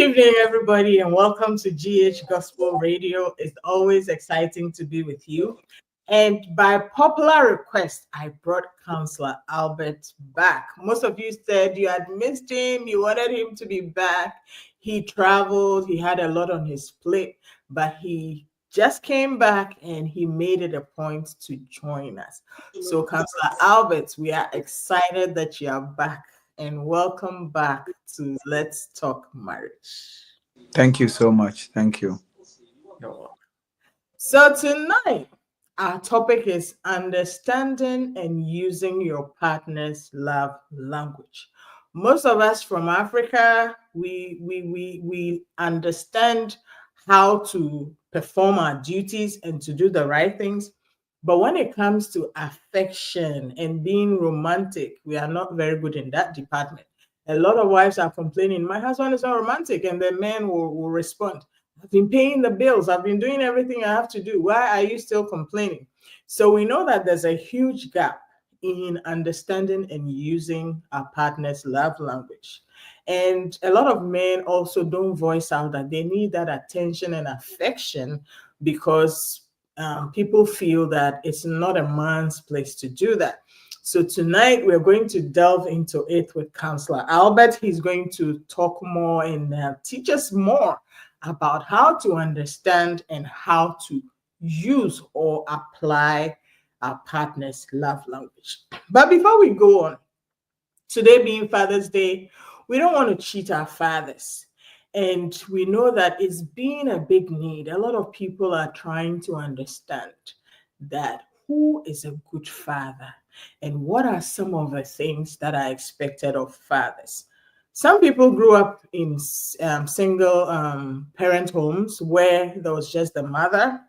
evening, everybody, and welcome to GH Gospel Radio. It's always exciting to be with you. And by popular request, I brought Counselor Albert back. Most of you said you had missed him, you wanted him to be back. He traveled, he had a lot on his plate, but he just came back and he made it a point to join us. So, Counselor Albert, we are excited that you are back. And welcome back to Let's Talk Marriage. Thank you so much. Thank you. So tonight, our topic is understanding and using your partner's love language. Most of us from Africa, we understand how to perform our duties and to do the right things. But when it comes to affection and being romantic, we are not very good in that department. A lot of wives are complaining, my husband is not romantic, and the man will respond, I've been paying the bills, I've been doing everything I have to do. Why are you still complaining? So we know that there's a huge gap in understanding and using our partner's love language. And a lot of men also don't voice out that they need that attention and affection because people feel that it's not a man's place to do that. So tonight we're going to delve into it with Counselor Albert. He's going to talk more and teach us more about how to understand and how to use or apply our partner's love language. But before we go on, today being Father's Day, we don't want to cheat our fathers. And we know that it's been a big need. A lot of people are trying to understand that who is a good father and what are some of the things that are expected of fathers. Some people grew up in single parent homes where there was just the mother.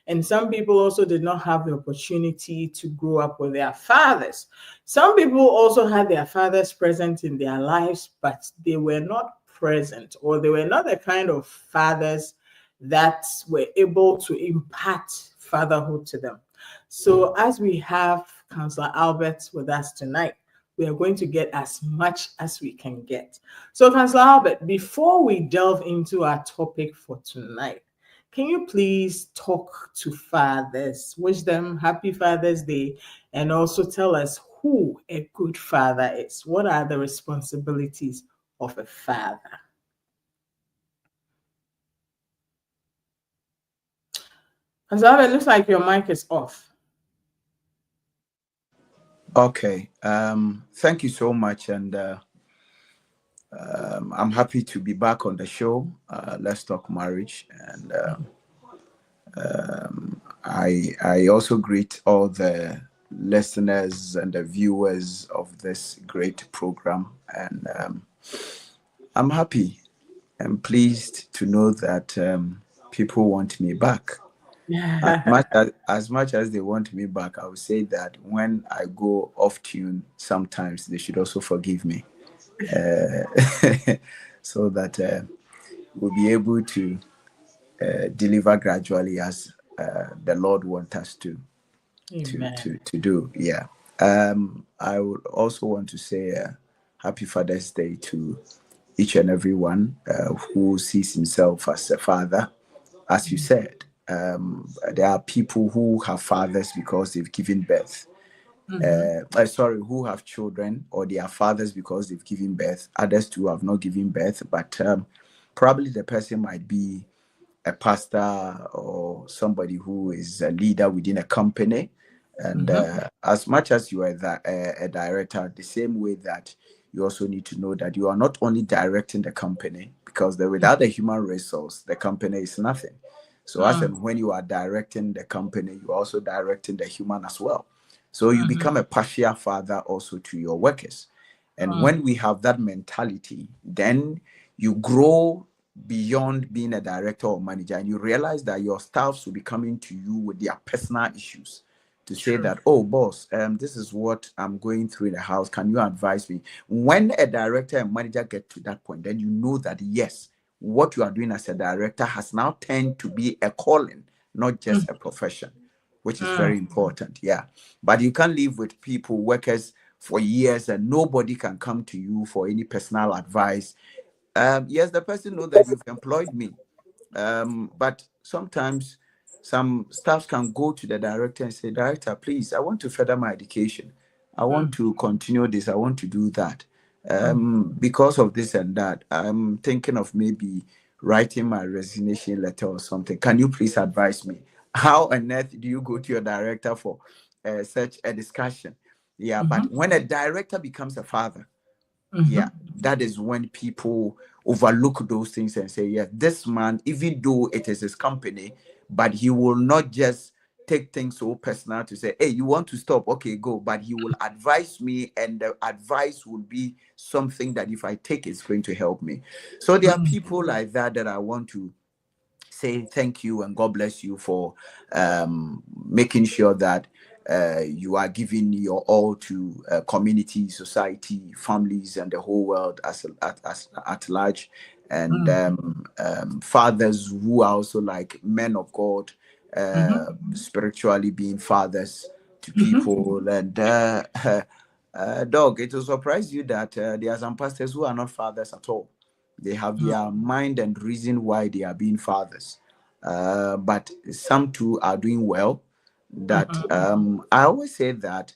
And some people also did not have the opportunity to grow up with their fathers. Some people also had their fathers present in their lives, but they were not present, or they were not the kind of fathers that were able to impart fatherhood to them. So as we have Counselor Albert with us tonight, we are going to get as much as we can get. So Counselor Albert, before we delve into our topic for tonight, can you please talk to fathers, wish them happy Father's Day, and also tell us who a good father is? What are the responsibilities of a father? Counselor Albert, it looks like your mic is off. Okay. Thank you so much, and I'm happy to be back on the show. Let's Talk Marriage, and I also greet all the listeners and the viewers of this great program, and I'm happy and pleased to know that people want me back. As much as they want me back, I would say that when I go off tune, sometimes they should also forgive me, so that we'll be able to deliver gradually as the Lord wants us to do. Yeah. I would also want to say Happy Father's Day to each and every one who sees himself as a father. As you said, there are people who have fathers because they've given birth. Who have children, or they are fathers because they've given birth. Others too have not given birth, but probably the person might be a pastor or somebody who is a leader within a company. And as much as you are a director, the same way that you also need to know that you are not only directing the company, because without the human resource, the company is nothing. So as and when you are directing the company, you're also directing the human as well. So you become a partial father also to your workers. And when we have that mentality, then you grow beyond being a director or manager, and you realize that your staffs will be coming to you with their personal issues to say that, oh, boss, this is what I'm going through in the house. Can you advise me? When a director and manager get to that point, then you know that, yes, what you are doing as a director has now turned to be a calling, not just a profession, which is very important. Yeah. But you can't live with people, workers, for years, and nobody can come to you for any personal advice. Yes, the person knows that you've employed me. But sometimes some staffs can go to the director and say, Director, please, I want to further my education. I want to continue this. I want to do that. Because of this and that, I'm thinking of maybe writing my resignation letter or something. Can you please advise me? How on earth do you go to your director for such a discussion? Yeah, but when a director becomes a father, yeah, that is when people overlook those things and say, yeah, this man, even though it is his company, but he will not just take things so personal to say, hey, you want to stop, okay, go, but he will advise me, and the advice will be something that if I take, it's going to help me. So there are people like that that I want to say thank you and God bless you for making sure that you are giving your all to community, society, families, and the whole world at large. And fathers who are also like men of God, spiritually being fathers to people. And dog, it will surprise you that there are some pastors who are not fathers at all. They have their mind and reason why they are being fathers. But some too are doing well. That I always say that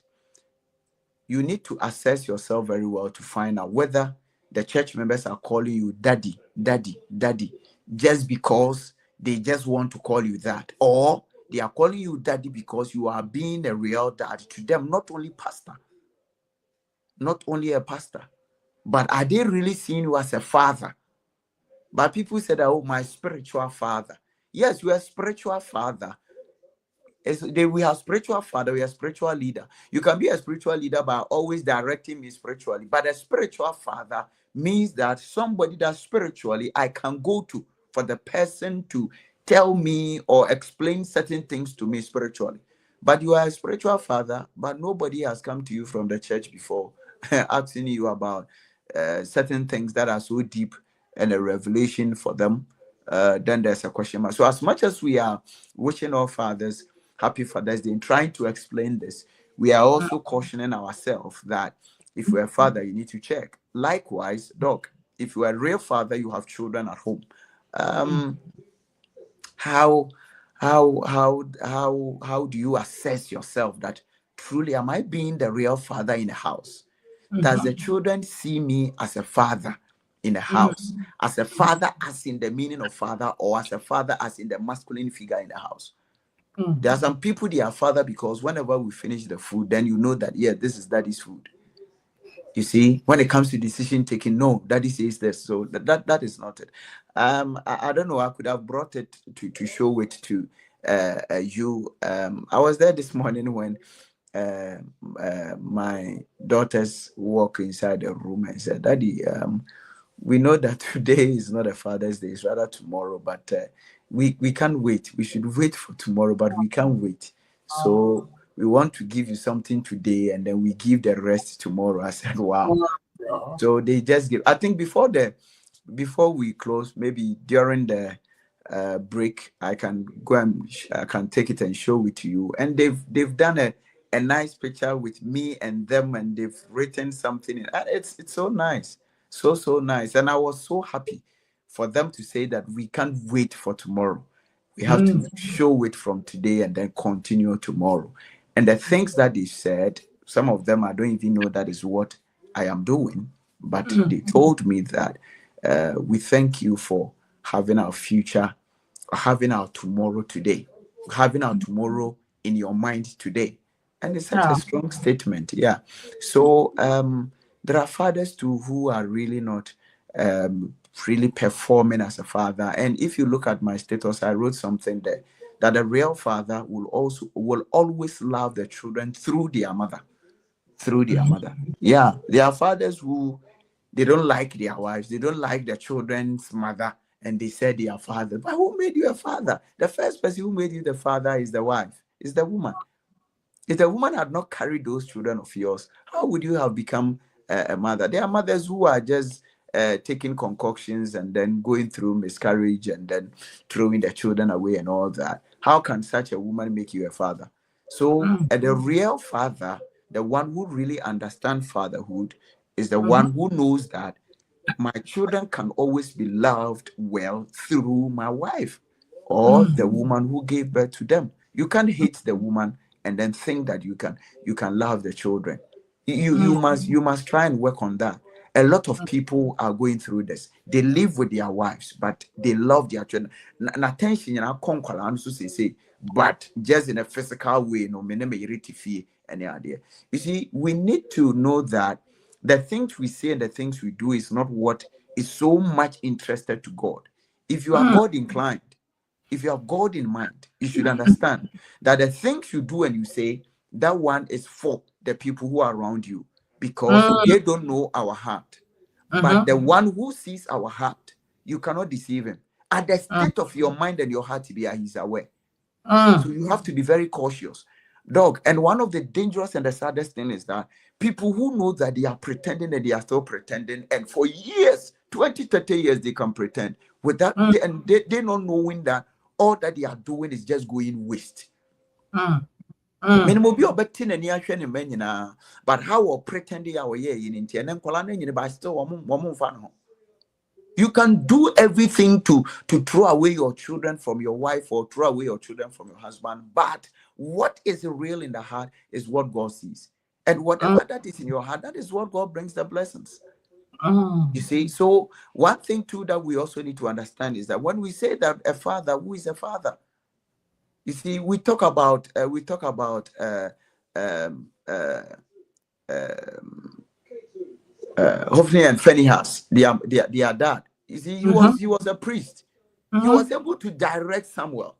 you need to assess yourself very well to find out whether the church members are calling you daddy, daddy, daddy, just because they just want to call you that, or they are calling you daddy because you are being a real dad to them, not only pastor, not only a pastor, but are they really seeing you as a father? But people said, oh, my spiritual father. Yes, you are a spiritual father. We have spiritual father, we are spiritual leader. You can be a spiritual leader by always directing me spiritually. But a spiritual father means that somebody that spiritually I can go to for the person to tell me or explain certain things to me spiritually. But you are a spiritual father, but nobody has come to you from the church before asking you about certain things that are so deep and a revelation for them. Then there's a question mark. So as much as we are wishing our fathers happy Father's Day and trying to explain this, we are also cautioning ourselves that if you're a father, you need to check. Likewise, dog, if you are a real father, you have children at home. How how do you assess yourself that truly am I being the real father in the house? Does the children see me as a father in the house? As a father, as in the meaning of father, or as a father, as in the masculine figure in the house? There are some people they are father because whenever we finish the food, then you know that, yeah, this is daddy's food. You see, when it comes to decision taking, no, daddy says this, so that is not it. I don't know, I could have brought it to show it to you. I was there this morning when my daughters walk inside the room and said, Daddy, we know that today is not a Father's Day, it's rather tomorrow, but we can't wait. We should wait for tomorrow, but we can't wait. So we want to give you something today and then we give the rest tomorrow. I said, wow. So they just give. I think before we close, maybe during the break, I can go and I can take it and show it to you. And they've done a nice picture with me and them, and they've written something. It's so nice, so nice. And I was so happy for them to say that we can't wait for tomorrow. We have to show it from today and then continue tomorrow. And the things that they said, some of them I don't even know that is what I am doing, but they told me that we thank you for having our future, having our tomorrow today, having our tomorrow in your mind today. And it's such a strong statement. Yeah. So there are fathers too who are really not really performing as a father. And if you look at my status, I wrote something there that a real father will always love the children through their mother. Through their mother. Yeah. There are fathers who they don't like their wives, they don't like their children's mother, and they said they are father. But who made you a father? The first person who made you the father is the wife, is the woman. If the woman had not carried those children of yours, how would you have become a mother? There are mothers who are just taking concoctions and then going through miscarriage and then throwing their children away and all that. How can such a woman make you a father? So, the real father, the one who really understands fatherhood, is the one who knows that my children can always be loved well through my wife or the woman who gave birth to them. You can't hate the woman and then think that you can love the children. You must try and work on that. A lot of people are going through this. They live with their wives, but they love their children. Attention, say, but just in a physical way, no, any idea. You see, we need to know that the things we say and the things we do is not what is so much interested to God. If you are God inclined, if you have God in mind, you should understand that the things you do and you say, that one is for the people who are around you, because they don't know our heart. But the one who sees our heart, you cannot deceive him. At the state of your mind and your heart, he's aware. So you have to be very cautious. Dog, and one of the dangerous and the saddest thing is that people who know that they are pretending and they are still pretending, and for years, 20, 30 years, they can pretend with that, and they not knowing that all that they are doing is just going waste. Minimum be obtain and ya but how or pretending our year in India and then by still fan. You can do everything to throw away your children from your wife or throw away your children from your husband. But what is real in the heart is what God sees. And whatever that is in your heart, that is what God brings the blessings. You see, so one thing too that we also need to understand is that when we say that a father, who is a father? You see, we talk about Hophni and Phinehas, their dad. You see, he was a priest. He was able to direct Samuel,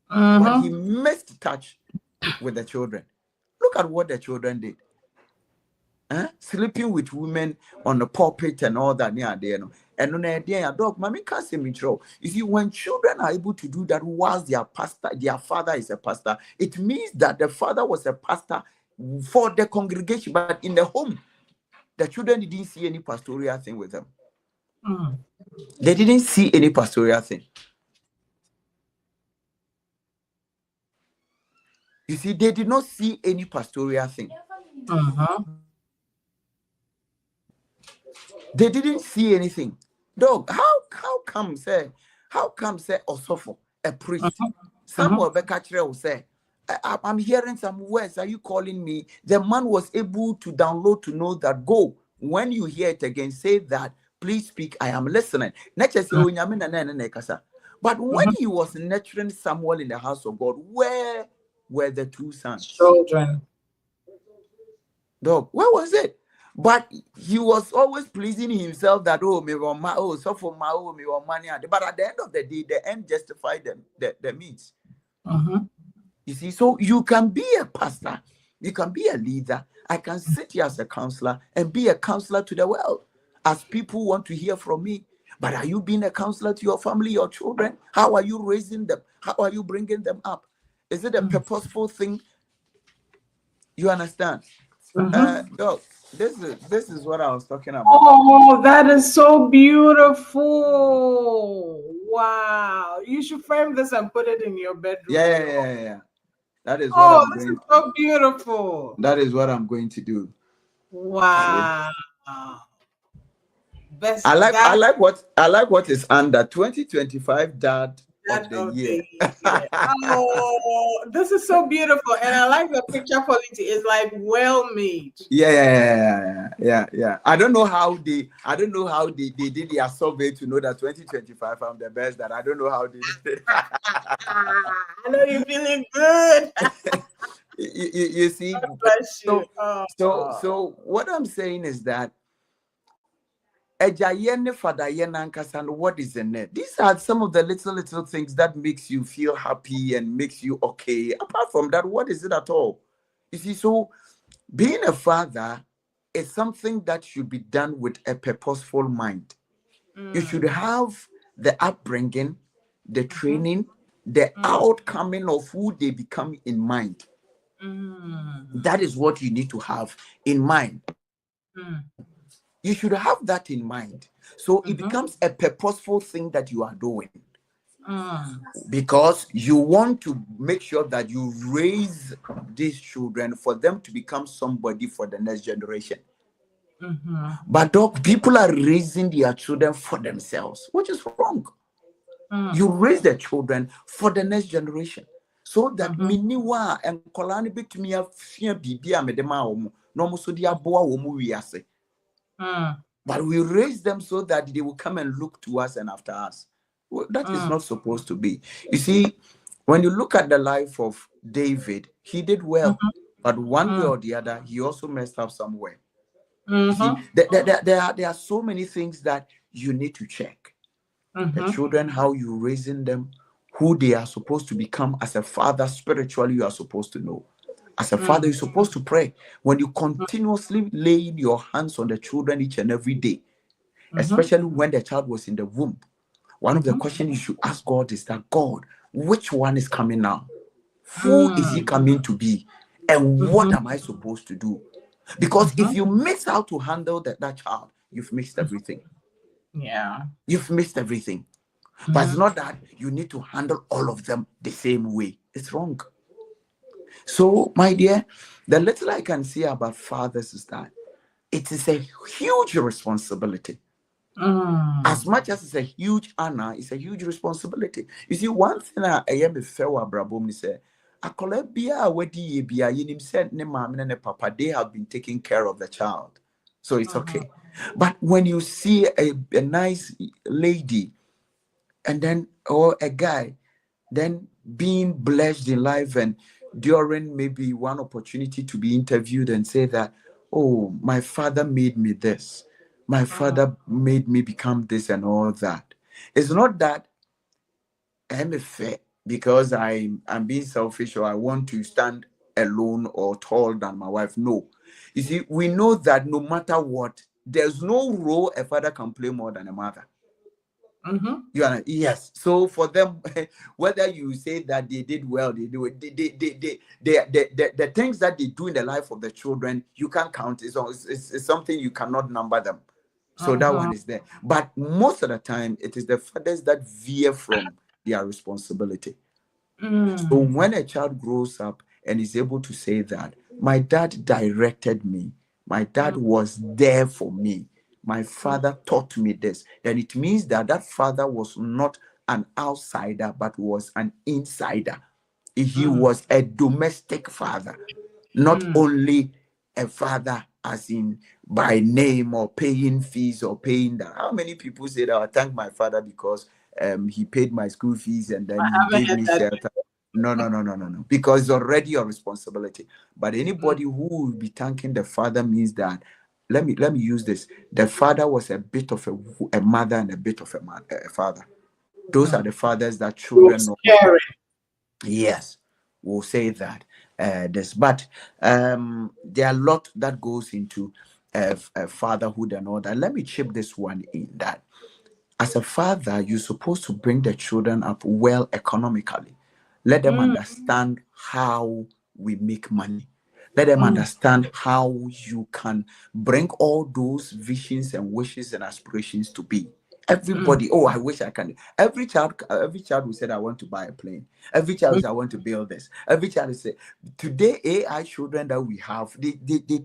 but he missed touch with the children. Look at what the children did. Sleeping with women on the pulpit and all that. And on a dog, mommy can't say me true. You see, when children are able to do that whilst their father is a pastor, it means that the father was a pastor for the congregation, but in the home, the children didn't see any pastoral thing with them. They didn't see any pastoral thing. You see, they did not see any pastoral thing. They didn't see anything. Dog, how come say Osofo, a priest? Samuel Bekachre will say, I'm hearing some words. Are you calling me? The man was able to download to know that go. When you hear it again, say that, please speak, I am listening. But when he was nurturing Samuel in the house of God, where were the two sons? Children. Dog, where was it? But he was always pleasing himself that, so for my money. But at the end of the day, the end justified the means. You see, so you can be a pastor, you can be a leader. I can sit here as a counselor and be a counselor to the world, as people want to hear from me. But are you being a counselor to your family, your children? How are you raising them? How are you bringing them up? Is it a purposeful thing? You understand? Look, this is what I was talking about. Oh, that is so beautiful. Wow. You should frame this and put it in your bedroom. Yeah. That is what this is so beautiful. That is what I'm going to do. Wow. Best I like what is under 2025 dad of the year. Oh, this is so beautiful, and I like the picture quality. It's like well made. Yeah. I don't know how they did their survey to know that 2025 I'm the best. That I don't know how they did it. I know you're feeling good. you see. God bless you. So what I'm saying is that what is in it? These are some of the little things that makes you feel happy and makes you okay. Apart from that, what is it at all? You see, so being a father is something that should be done with a purposeful mind. You should have the upbringing, the training, the outcoming of who they become in mind. That is what you need to have in mind. You should have that in mind. So it becomes a purposeful thing that you are doing. Because you want to make sure that you raise these children for them to become somebody for the next generation. But dog, people are raising their children for themselves, which is wrong. You raise the children for the next generation, so that miniwa and kolani bit me a fear bibia medema no so dia boa wiase. But we raise them so that they will come and look to us and after us. Well, that is not supposed to be. You see, when you look at the life of David, he did well, but one way or the other, he also messed up somewhere. You see, there are so many things that you need to check. The children, how you raising them, who they are supposed to become. As a father, spiritually, you are supposed to know. As a father, you're supposed to pray. When you continuously lay your hands on the children each and every day, especially when the child was in the womb, one of the questions you should ask God is that, God, which one is coming now? Who is he coming to be? And what am I supposed to do? Because if you miss how to handle that child, you've missed everything. Yeah. You've missed everything. But it's not that you need to handle all of them the same way. It's wrong. So, my dear, the little I can say about fathers is that it is a huge responsibility. As much as it's a huge honor, it's a huge responsibility. You see, one thing I am a fair brabom is a colebia wedi bia yinim said ne mama ne papa, they have been taking care of the child. So it's okay. But when you see a nice lady and then or a guy then being blessed in life, and during maybe one opportunity to be interviewed and say that, oh, my father made me this, my father made me become this and all that. It's not that I'm a fair because I'm being selfish or I want to stand alone or taller than my wife. No. You see, we know that no matter what, there's no role a father can play more than a mother. You are, yes. So for them, whether you say that they did well, they do it, the things that they do in the life of the children, you can't count. It's something you cannot number them. So that one is there. But most of the time, it is the fathers that veer from their responsibility. So when a child grows up and is able to say that, my dad directed me, my dad was there for me, my father taught me this, then it means that that father was not an outsider, but was an insider. He was a domestic father, not only a father as in by name or paying fees or paying that. How many people say that I thank my father because he paid my school fees and then he gave me shelter? No. Because it's already your responsibility. But anybody who will be thanking the father means that, let me use this. The father was a bit of a mother and a bit of a father. Those are the fathers that children know. Yes, we'll say that. But there are a lot that goes into fatherhood and all that. Let me chip this one in that as a father, you're supposed to bring the children up well economically. Let them understand how we make money. Let them understand how you can bring all those visions and wishes and aspirations to be. Everybody, oh, I wish I can. Every child will say, I want to buy a plane. Every child will say, I want to build this. Every child will say, today, AI children that we have, they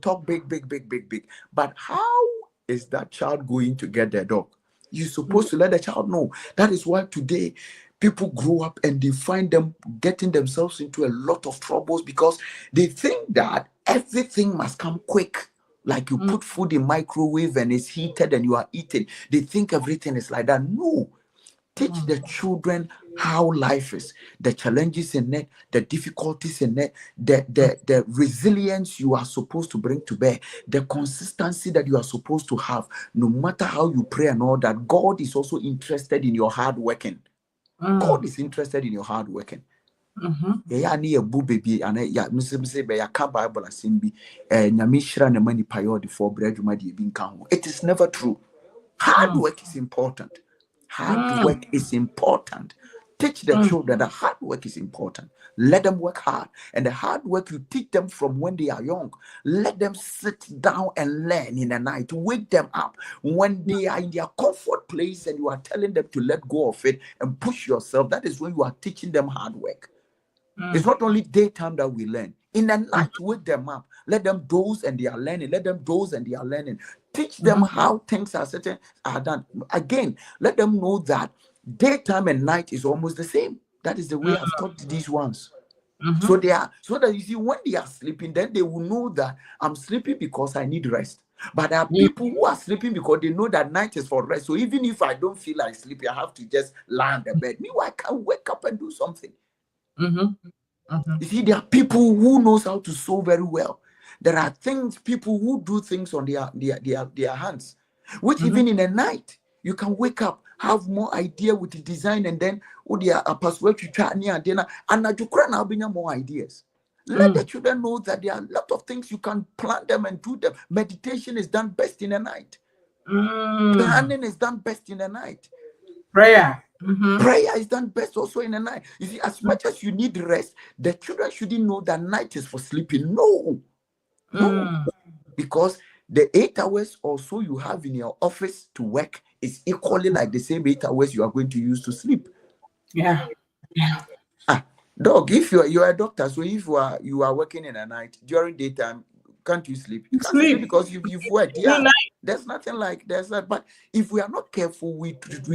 talk big. But how is that child going to get their dog? You're supposed to let the child know. That is why today people grow up and they find them getting themselves into a lot of troubles because they think that everything must come quick. Like you put food in microwave and it's heated and you are eating. They think everything is like that. No. Teach the children how life is, the challenges in it, the difficulties in it, the resilience you are supposed to bring to bear, the consistency that you are supposed to have. No matter how you pray and all that, God is also interested in your hard working. God is interested in your hard working. Yeah, near boo baby, and ya say by a car Bible assembly, and Yamishra and money payod for bread, you might be being count. It is never true. Hard work is important. Hard work is important. Teach the children that hard work is important. Let them work hard. And the hard work you teach them from when they are young. Let them sit down and learn in the night. Wake them up when they are in their comfort place and you are telling them to let go of it and push yourself. That is when you are teaching them hard work. It's not only daytime that we learn. In the night, wake them up. Let them doze and they are learning. Let them doze and they are learning. Teach them how things are done. Again, let them know that daytime and night is almost the same. That is the way I've taught these ones. So they are, so that you see, when they are sleeping, then they will know that I'm sleeping because I need rest. But there are people who are sleeping because they know that night is for rest. So even if I don't feel like sleeping, I have to just lie on the bed. Meanwhile, I can wake up and do something. You see, there are people who knows how to sew very well. There are people who do things on their hands, which even in the night, you can wake up, have more idea with the design, and then a password to try and more ideas. Let the children know that there are a lot of things you can plan them and do them. Meditation is done best in the night. Planning is done best in the night. Prayer Is done best also in the night. You see, as much as you need rest, the children shouldn't know that night is for sleeping. No. Because the 8 hours or so you have in your office to work is equally like the same 8 hours you are going to use to sleep. Yeah. Dog, if you are a doctor, so if you are working in the night during daytime, can't you sleep? You can't sleep because you've worked. Yeah, there's nothing like that. But if we are not careful, we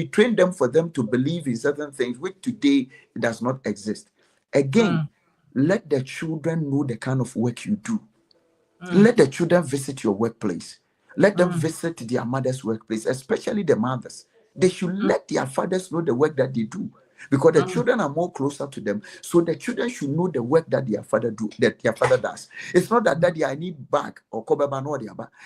train them for them to believe in certain things which today does not exist. Again, let the children know the kind of work you do. Let the children visit your workplace. Let them visit their mother's workplace, especially the mothers. They should let their fathers know the work that they do, because the children are more closer to them. So the children should know the work that their father does. It's not that daddy, I need bag or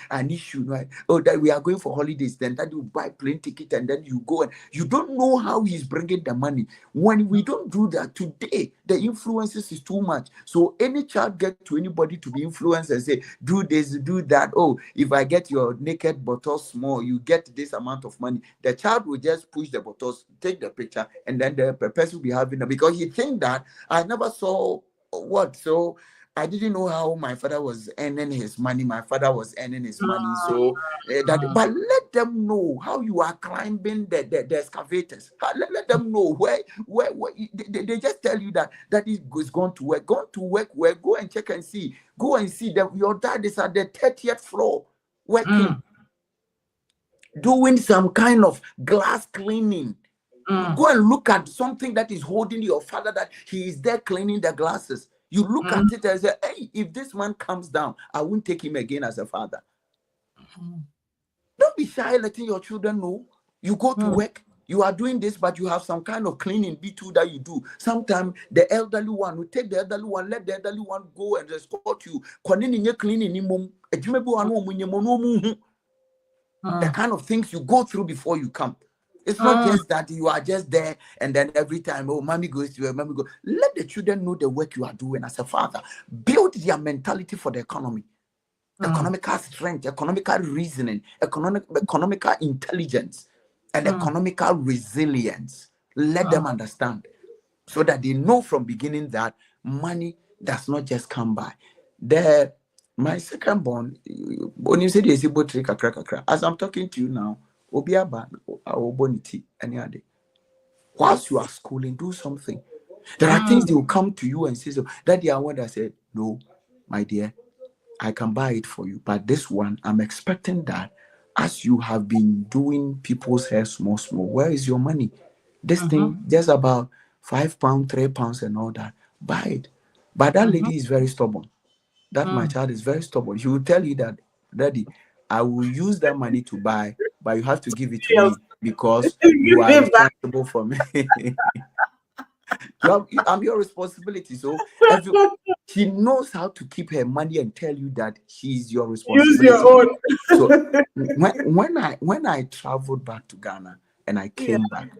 I need shoe, right? Oh, that we are going for holidays, then that you buy plane ticket and then you go, and you don't know how he's bringing the money. When we don't do that today, the influences is too much. So any child get to anybody to be influenced and say, do this, do that. Oh, if I get your naked bottles small, you get this amount of money. The child will just push the bottles, take the picture, and then the person will be having it, because he think that I never saw what. So I didn't know how my father was earning his money. My father was earning his money. So but let them know how you are climbing the excavators. Let them know where they just tell you that is going to work. Where go and check and see. Go and see that your dad is at the 30th floor working, doing some kind of glass cleaning. Go and look at something that is holding your father, that he is there cleaning the glasses. You look at it and say, hey, if this man comes down, I won't take him again as a father. Don't be shy letting your children know. You go to work, you are doing this, but you have some kind of cleaning B2 that you do. Sometimes the elderly one will take the elderly one, let the elderly one go and escort you. The kind of things you go through before you come. It's not just that you are just there and then every time, oh, mommy goes to where mommy goes. Let the children know the work you are doing as a father. Build their mentality for the economy. Economical strength, economical reasoning, economical intelligence, and economical resilience. Let them understand, so that they know from beginning that money does not just come by. My second born, when you say there's able to kakra, as I'm talking to you now, obiaba bonity any other. Whilst you are schooling, do something. There are things they will come to you and say, so Daddy, I want. I said, no, my dear, I can buy it for you, but this one, I'm expecting that as you have been doing people's hair small, where is your money? This thing, just about £5, £3, and all that. Buy it. But that lady is very stubborn. That my child is very stubborn. She will tell you that, Daddy, I will use that money to buy, but you have to give it to me because you are responsible for me. I'm your responsibility. So she knows how to keep her money and tell you that she's your responsibility. Use your own. So when I traveled back to Ghana and I came back,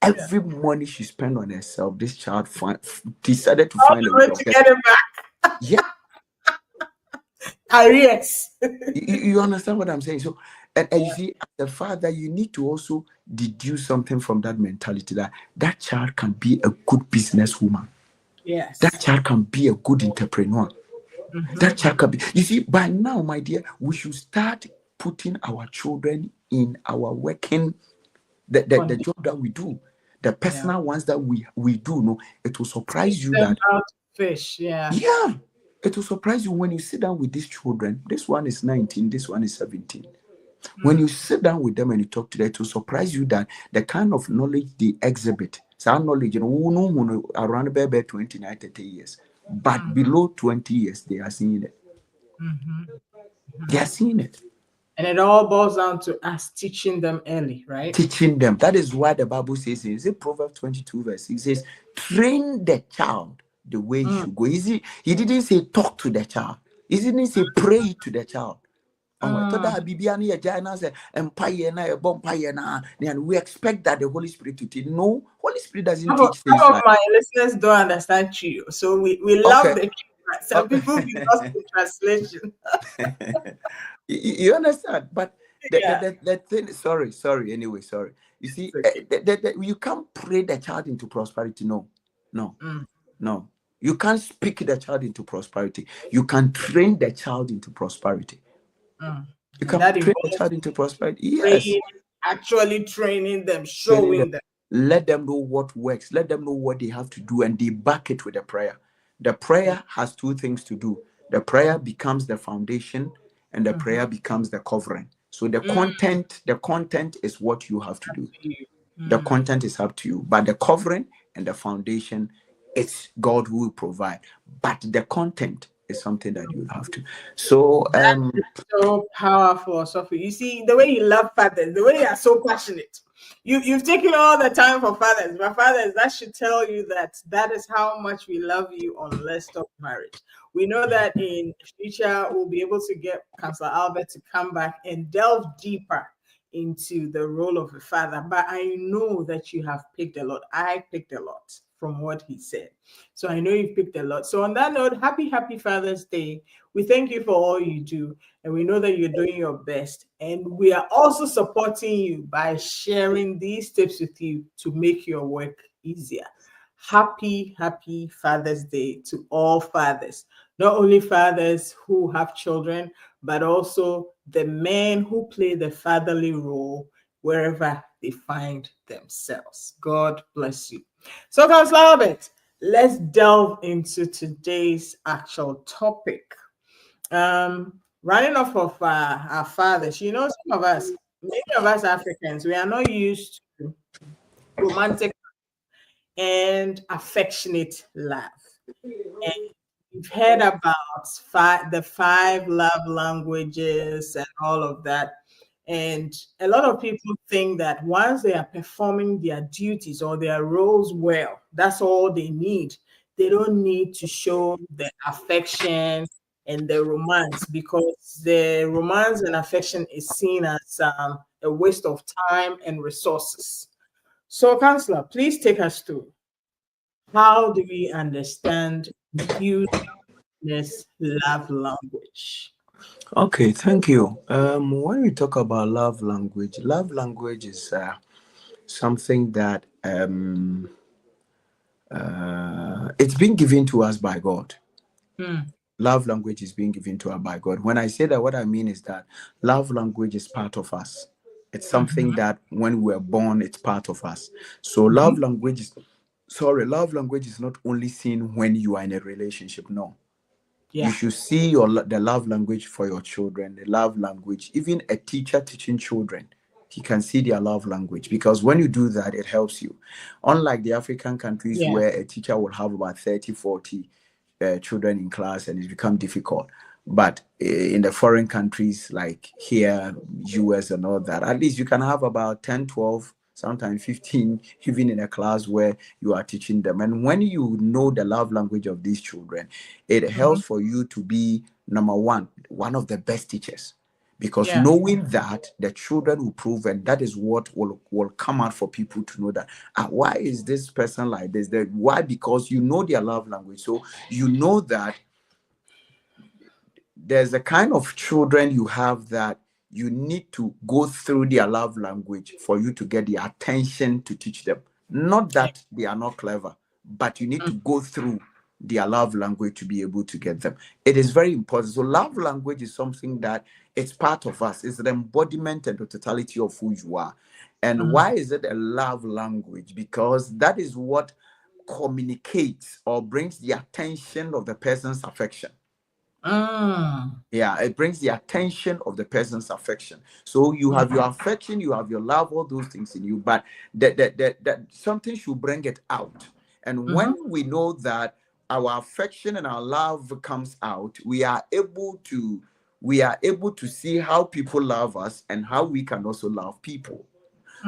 every money she spent on herself, this child decided to find a way to get it back. Yeah. Yes. You understand what I'm saying? So, and you see, as a father, you need to also deduce something from that mentality, that child can be a good businesswoman. Yes. That child can be a good entrepreneur. That child can be. You see, by now, my dear, we should start putting our children in our working, the job that we do, the personal ones that we do. No, it will surprise you that fish. Yeah. It will surprise you when you sit down with these children. This one is 19, this one is 17. When you sit down with them and you talk to them, it will surprise you that the kind of knowledge they exhibit, some knowledge, around about 29, 30 years, but below 20 years, they are seeing it. They are seeing it. And it all boils down to us teaching them early, right? Teaching them. That is why the Bible says, is it Proverbs 22, verse 6 says, train the child the way he should go. He didn't say talk to the child. He didn't say pray to the child. And we expect that the Holy Spirit to teach. No, Holy Spirit doesn't teach things some of like my listeners don't understand you, so we love the some people be lost in translation. You understand? But Yeah. the thing, sorry, anyway, sorry. You see, you can't pray the child into prosperity. No. You can't speak the child into prosperity. You can train the child into prosperity. You can train the child into prosperity. Yes. Actually training them, showing them. Let them know what works. Let them know what they have to do, and they back it with a prayer. The prayer has two things to do. The prayer becomes the foundation, and the prayer becomes the covering. So the content is what you have to do. The content is up to you, but the covering and the foundation, it's God who will provide. But the content is something that you have to. So so powerful, Sophie. You see the way you love fathers, the way you are so passionate. You've taken all the time for fathers, but fathers, that should tell you that is how much we love you on Let's Talk Marriage. We know that in future we'll be able to get Counselor Albert to come back and delve deeper into the role of a father. But I know that you have picked a lot. I picked a lot from what he said. So I know you've picked a lot. So on that note, happy Father's Day. We thank you for all you do. And we know that you're doing your best. And we are also supporting you by sharing these tips with you to make your work easier. Happy Father's Day to all fathers. Not only fathers who have children, but also the men who play the fatherly role wherever they find themselves. God bless you. So, Councilor Albert, let's delve into today's actual topic. Running off of our fathers, you know, many of us Africans, we are not used to romantic and affectionate love. And we've heard about the five love languages and all of that. And a lot of people think that once they are performing their duties or their roles well, that's all they need. They don't need to show the affection and the romance, because the romance and affection is seen as a waste of time and resources. So, Counselor, please take us through. How do we understand use this love language? okay, thank you. When we talk about love language is something that it's been given to us by God. Love language is being given to us by God. When I say that, what I mean is that love language is part of us. It's something that when we're born, it's part of us. So love language is not only seen when you are in a relationship. No. You should see the love language for your children, the love language, even a teacher teaching children. He can see their love language, because when you do that, it helps you. Unlike the African countries where a teacher will have about 30, 40 children in class, and it's become difficult. But in the foreign countries like here, US and all that, at least you can have about 10, 12, sometimes 15, even in a class where you are teaching them. And when you know the love language of these children, it helps for you to be, number one of the best teachers. Because knowing that, the children will prove, and that is what will come out for people to know that, why is this person like this? Why? Because you know their love language. So you know that there's a kind of children you have that you need to go through their love language for you to get the attention to teach them. Not that they are not clever, but you need to go through their love language to be able to get them. It is very important. So love language is something that it's part of us. It's the embodiment and the totality of who you are. And why is it a love language? Because that is what communicates or brings the attention of the person's affection. Yeah, it brings the attention of the person's affection. So you have your affection, you have your love, all those things in you, but that something should bring it out. And when we know that our affection and our love comes out, we are able to see how people love us and how we can also love people.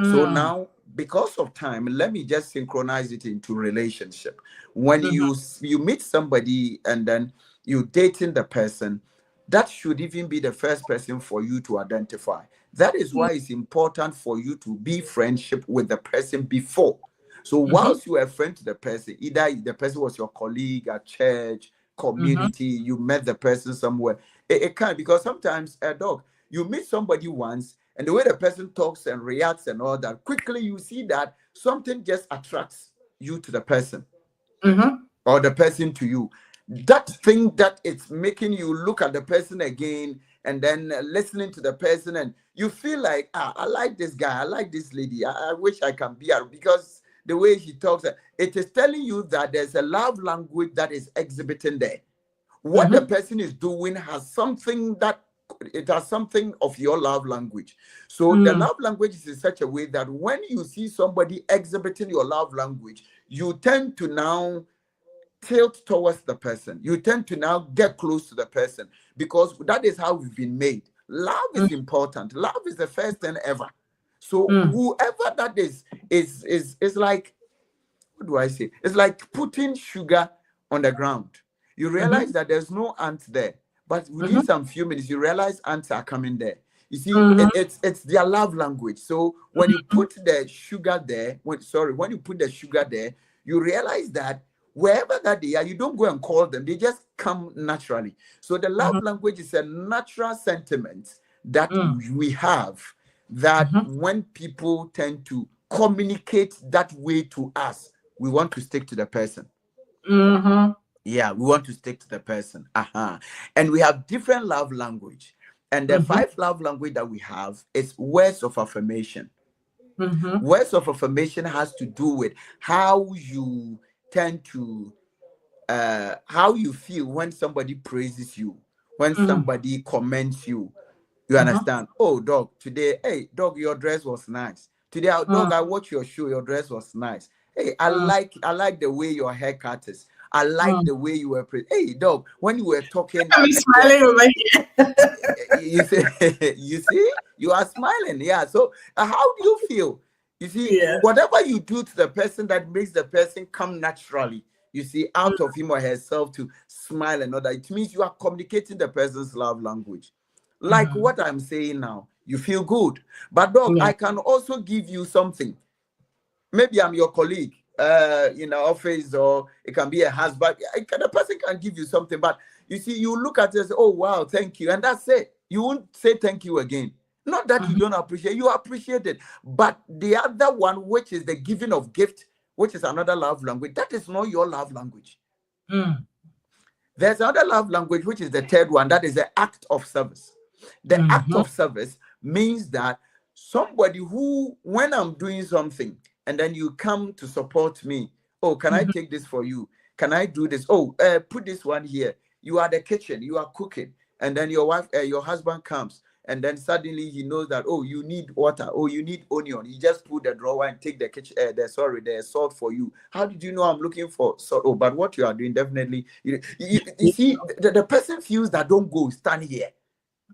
So now, because of time, let me just synchronize it into relationship. When you meet somebody and then you dating the person, that should even be the first person for you to identify. That is why it's important for you to be friendship with the person before. So whilst you are a friend to the person, either the person was your colleague at church, community, you met the person somewhere. It can, because sometimes a dog, you meet somebody once, and the way the person talks and reacts and all that, quickly you see that something just attracts you to the person or the person to you. That thing that it's making you look at the person again and then listening to the person, and you feel like, I like this guy, I like this lady, I wish I can be her, because the way she talks, it is telling you that there's a love language that is exhibiting there. What the person is doing has something of your love language. So the love language is in such a way that when you see somebody exhibiting your love language, you tend to now tilt towards the person. You tend to now get close to the person, because that is how we've been made. Love is important. Love is the first thing ever. So whoever that is like, what do I say? It's like putting sugar on the ground. You realize that there's no ant there, but within some few minutes, you realize ants are coming there. You see, it's their love language. So when you put the sugar there, when you put the sugar there, you realize that wherever that they are, you don't go and call them; they just come naturally. So the love language is a natural sentiment that we have. That when people tend to communicate that way to us, we want to stick to the person. Yeah, we want to stick to the person. And we have different love language. And the five love language that we have is words of affirmation. Words of affirmation has to do with how you tend to how you feel when somebody praises you, when somebody comments you. You understand? Oh, dog, today, hey, dog, your dress was nice. Today, dog, I watched your show, your dress was nice. Hey, I like the way your haircut is. I like the way you were. Hey, dog, when you were talking, I'm smiling over here. you see, you are smiling. Yeah. So, how do you feel? You see, Yeah. whatever you do to the person that makes the person come naturally, you see, out of him or herself to smile and all that, it means you are communicating the person's love language. Like what I'm saying now, you feel good. But dog, I can also give you something. Maybe I'm your colleague in the office, or it can be a husband. The person can give you something, but you see, you look at it and say, oh wow, thank you, and that's it. You won't say thank you again. Not that you don't appreciate, you appreciate it. But the other one, which is the giving of gift, which is another love language, that is not your love language. There's another love language, which is the third one, that is the act of service. The act of service means that somebody who, when I'm doing something and then you come to support me, oh, can I take this for you? Can I do this? Oh, put this one here. You are the kitchen, you are cooking, and then your husband comes, and then suddenly he knows that, oh, you need water, oh, you need onion. He just put the drawer and take the kitchen, the salt for you. How did you know I'm looking for salt? Oh, but what you are doing, definitely, you see, the person feels that, don't go, stand here.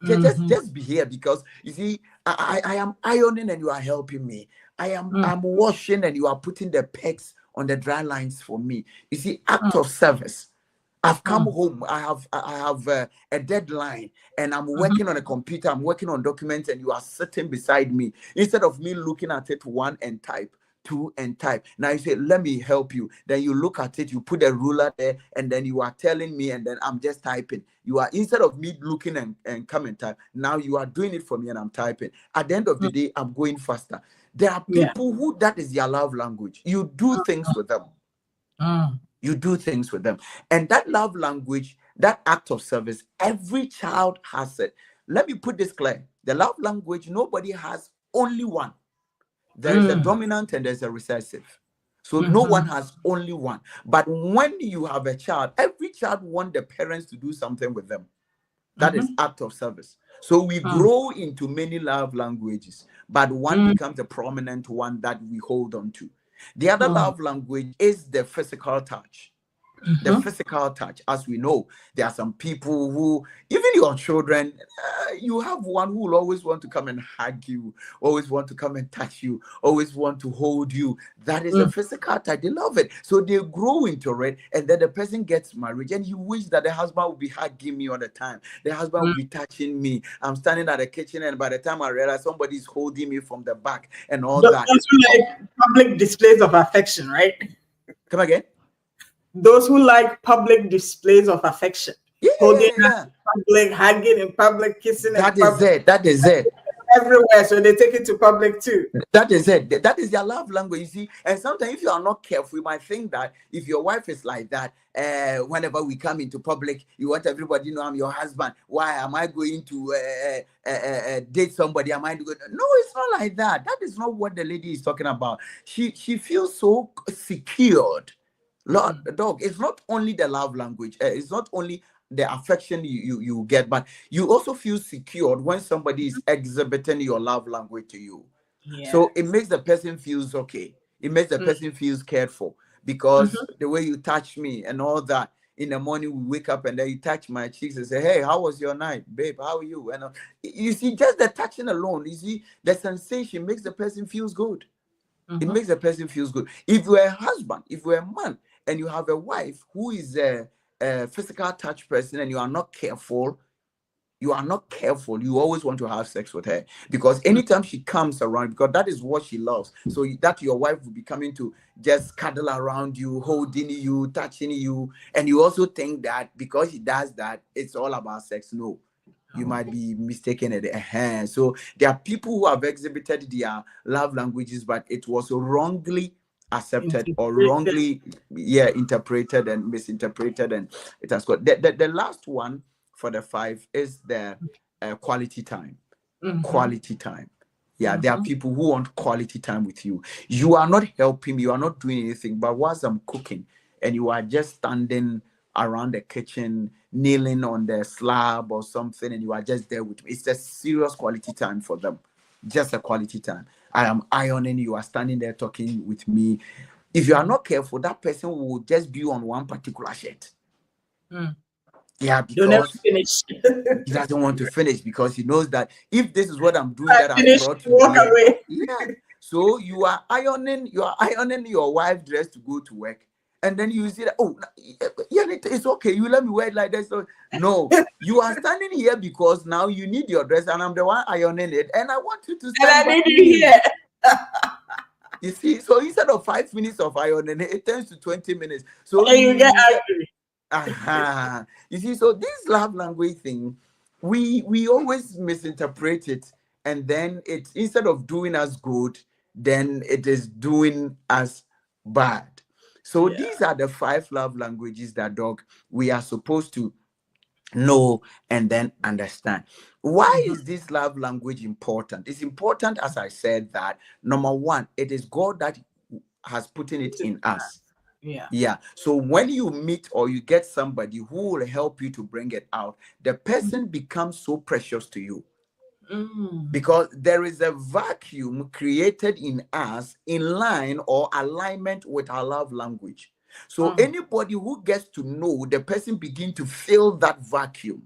Just be here, because you see, I am ironing and you are helping me. I'm washing and you are putting the pegs on the dry lines for me. You see, act of service. I've come home. I have a deadline, and I'm working on a computer. I'm working on documents, and you are sitting beside me. Instead of me looking at it one and type, two and type. Now you say, let me help you. Then you look at it, you put a ruler there, and then you are telling me, and then I'm just typing. You are, instead of me looking and come and type, now you are doing it for me and I'm typing. At the end of the day, I'm going faster. There are people who that is their love language. You do things with them. You do things with them. And that love language, that act of service, every child has it. Let me put this clear. The love language, nobody has only one. There is a dominant and there's a recessive. So no one has only one. But when you have a child, every child wants the parents to do something with them. That is act of service. So we grow into many love languages, but one becomes a prominent one that we hold on to. The other love language is the physical touch. The physical touch. As we know, there are some people who, even your children, you have one who will always want to come and hug you, always want to come and touch you, always want to hold you. That is a physical touch. They love it. So they grow into it, and then the person gets married, and you wish that the husband would be hugging me all the time. The husband will be touching me. I'm standing at the kitchen, and by the time I realize somebody's holding me from the back and all that. Those who like public displays of affection, right? Come again? Those who like public displays of affection. Holding Yeah. public, hugging in public, kissing in public. That is it. Everywhere, so they take it to public too. That is it. That is their love language, you see. And sometimes if you are not careful, you might think that if your wife is like that, whenever we come into public, you want everybody to know I'm your husband. Why am I going to date somebody? Am I going? No, it's not like that. That is not what the lady is talking about. She feels so secured. Lord, dog, it's not only the love language. It's not only the affection you get, but you also feel secured when somebody is exhibiting your love language to you. Yeah. So it makes the person feels okay. It makes the person feels cared for, because the way you touch me and all that. In the morning we wake up and then you touch my cheeks and say, hey, how was your night, babe? How are you? And you see, just the touching alone, you see, the sensation makes the person feels good. It makes the person feels good. If you're a husband, if you're a man, and you have a wife who is a physical touch person, and you are not careful, you always want to have sex with her, because anytime she comes around, because that is what she loves. So that your wife will be coming to just cuddle around you, holding you, touching you, and you also think that because she does that, it's all about sex. No, you might be mistaken at the hand. So there are people who have exhibited their love languages, but it was wrongly accepted or wrongly interpreted and misinterpreted, and it has got the last one for the 5 is the quality time. Quality time. There are people who want quality time with you. You are not helping me, you are not doing anything, but whilst I'm cooking and you are just standing around the kitchen, kneeling on the slab or something, and you are just there with me, it's a serious quality time for them. Just a quality time. I am ironing, you are standing there talking with me. If you are not careful, that person will just be on one particular shirt. Yeah, because he doesn't want to finish, because he knows that if this is what I'm doing, that I brought you here. Yeah. So you are ironing your wife's dress to go to work. And then you see that, oh, yeah, it's okay. You let me wear it like this. No, you are standing here because now you need your dress, and I'm the one ironing it, and I want you to stand. And I need you here. You see, so instead of 5 minutes of ironing, it turns to 20 minutes. So you get angry. You see, so this love language thing, we always misinterpret it, and then it, instead of doing us good, then it is doing us bad. So these are the 5 love languages that, dog, we are supposed to know and then understand. Why is this love language important? It's important, as I said, that number 1, it is God that has put it in us. Yeah. So when you meet or you get somebody who will help you to bring it out, the person becomes so precious to you. Because there is a vacuum created in us in line or alignment with our love language. So anybody who gets to know the person begin to fill that vacuum.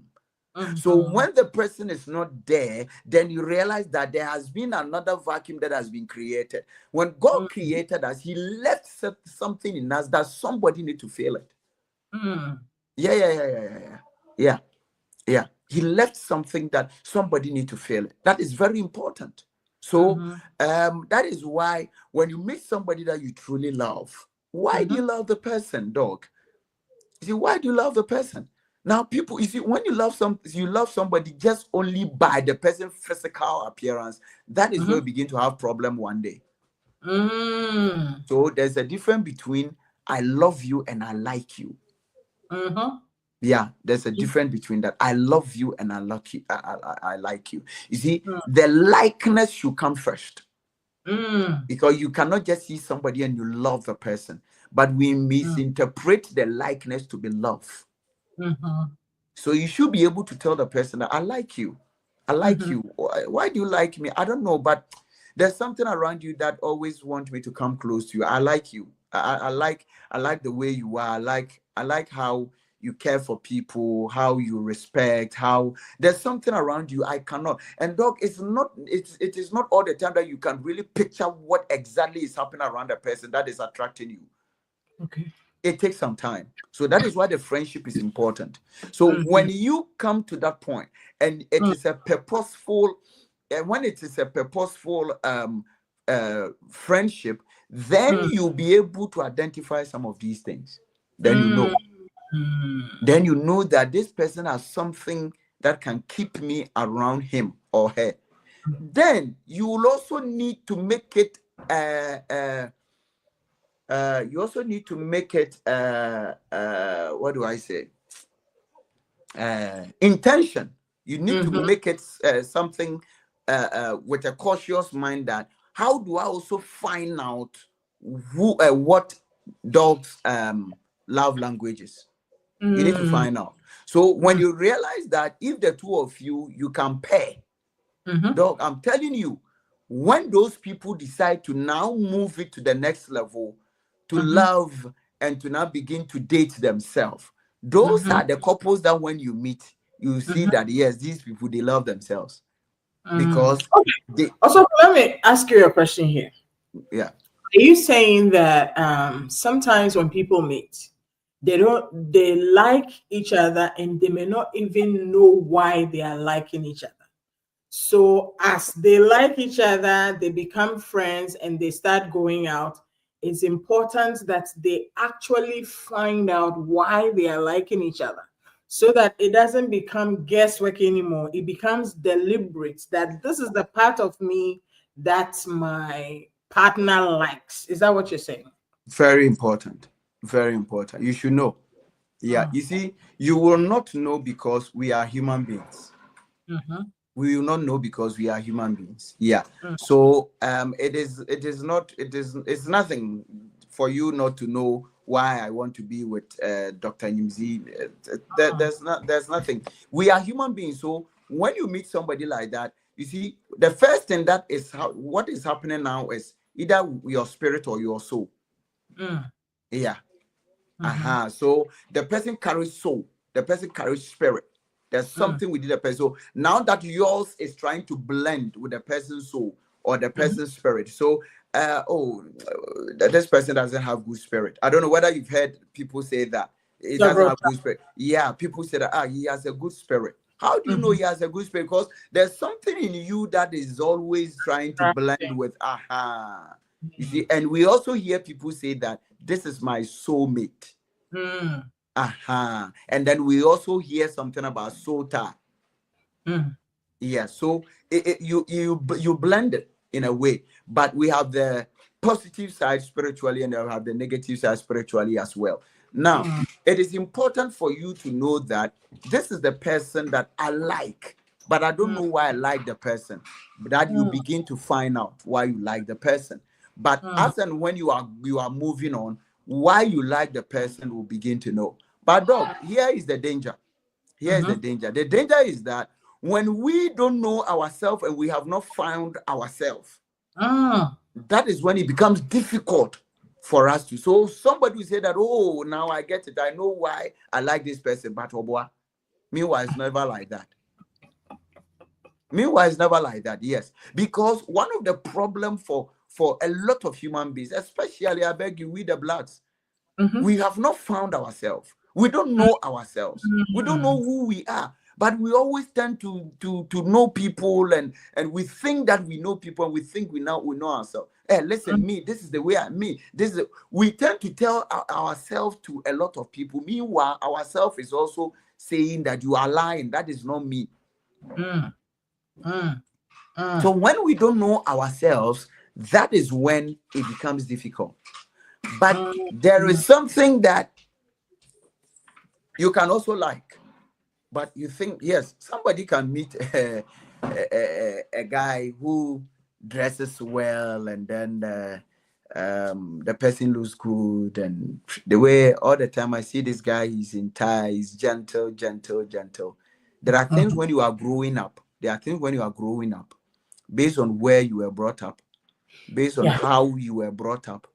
So when the person is not there, then you realize that there has been another vacuum that has been created. When God created us, he left something in us that somebody need to fill it. Yeah. He left something that somebody need to fill it. That is very important. So that is why when you meet somebody that you truly love, why do you love the person, dog? You see, why do you love the person? Now, people, you see, when you love somebody just only by the person's physical appearance, that is where you begin to have problem one day. So there's a difference between I love you and I like you. Yeah, there's a difference between that. I love you and I like you. I like you. You see, the likeness should come first. Because you cannot just see somebody and you love the person, but we misinterpret the likeness to be love. So you should be able to tell the person that I like you. I like you. Why do you like me? I don't know, but there's something around you that always want me to come close to you. I like you. I like the way you are. I like how you care for people, how you respect, how there's something around you I cannot. And dog, it is not all the time that you can really picture what exactly is happening around a person that is attracting you. Okay. It takes some time. So that is why the friendship is important. So when you come to that point and it is a purposeful, when it is a purposeful friendship, then you'll be able to identify some of these things. Then you know. Then you know that this person has something that can keep me around him or her. Then you will also need to make it you also need to make it what do I say, intention. You need to make it something with a cautious mind, that how do I also find out who what dogs love languages. You need to find out. So when you realize that if the two of you can pair, dog, I'm telling you, when those people decide to now move it to the next level, to love and to now begin to date themselves, those are the couples that when you meet, you see that yes, these people, they love themselves because they, Also, let me ask you a question here. yeah, Are you saying that sometimes when people meet, they like each other and they may not even know why they are liking each other? So as they like each other, they become friends and they start going out. It's important that they actually find out why they are liking each other, so that it doesn't become guesswork anymore. It becomes deliberate, that this is the part of me that my partner likes. Is that what you're saying? very important. Very important. You should know. Yeah, you see, you will not know because we are human beings. We will not know because we are human beings. Yeah. So it's nothing for you not to know why I want to be with Dr. Nimzi. There's nothing. We are human beings. So when you meet somebody like that, you see, the first thing that is what is happening now is either your spirit or your soul. Yeah. So the person carries soul, the person carries spirit. There's something within the person. So now that yours is trying to blend with the person's soul or the person's spirit. So this person doesn't have good spirit. I don't know whether you've heard people say that it doesn't Several have good spirit. Yeah, people say that he has a good spirit. How do you know he has a good spirit? Because there's something in you that is always trying to blend with you see, and we also hear people say that this is my soulmate. And then we also hear something about soul tie. Yeah, so you blend it in a way, but we have the positive side spiritually and we have the negative side spiritually as well. Now, it is important for you to know that this is the person that I like, but I don't know why I like the person. That you begin to find out why you like the person. But as and when you are moving on, why you like the person will begin to know. But dog, here is the danger. Here is the danger. The danger is that when we don't know ourselves and we have not found ourselves, that is when it becomes difficult for us to. So somebody will say that, oh, now I get it. I know why I like this person, but oh boy, meanwhile, it's never like that. Meanwhile, it's never like that. Yes, because one of the problems for a lot of human beings, especially, I beg you, we the blacks, we have not found ourselves. We don't know ourselves. We don't know who we are. But we always tend to know people, and we think that we know people, and we think we know ourselves. Hey, listen, me, this is the way we tend to tell ourselves to a lot of people. Meanwhile, ourselves is also saying that you are lying. That is not me. So when we don't know ourselves, that is when it becomes difficult. But there is something that you can also like, but you think, yes, somebody can meet a guy who dresses well, and then the person looks good, and the way all the time I see this guy, he's in ties, gentle, gentle, gentle. There are things when you are growing up. There are things when you are growing up, based on where you were brought up, based on how you were brought up,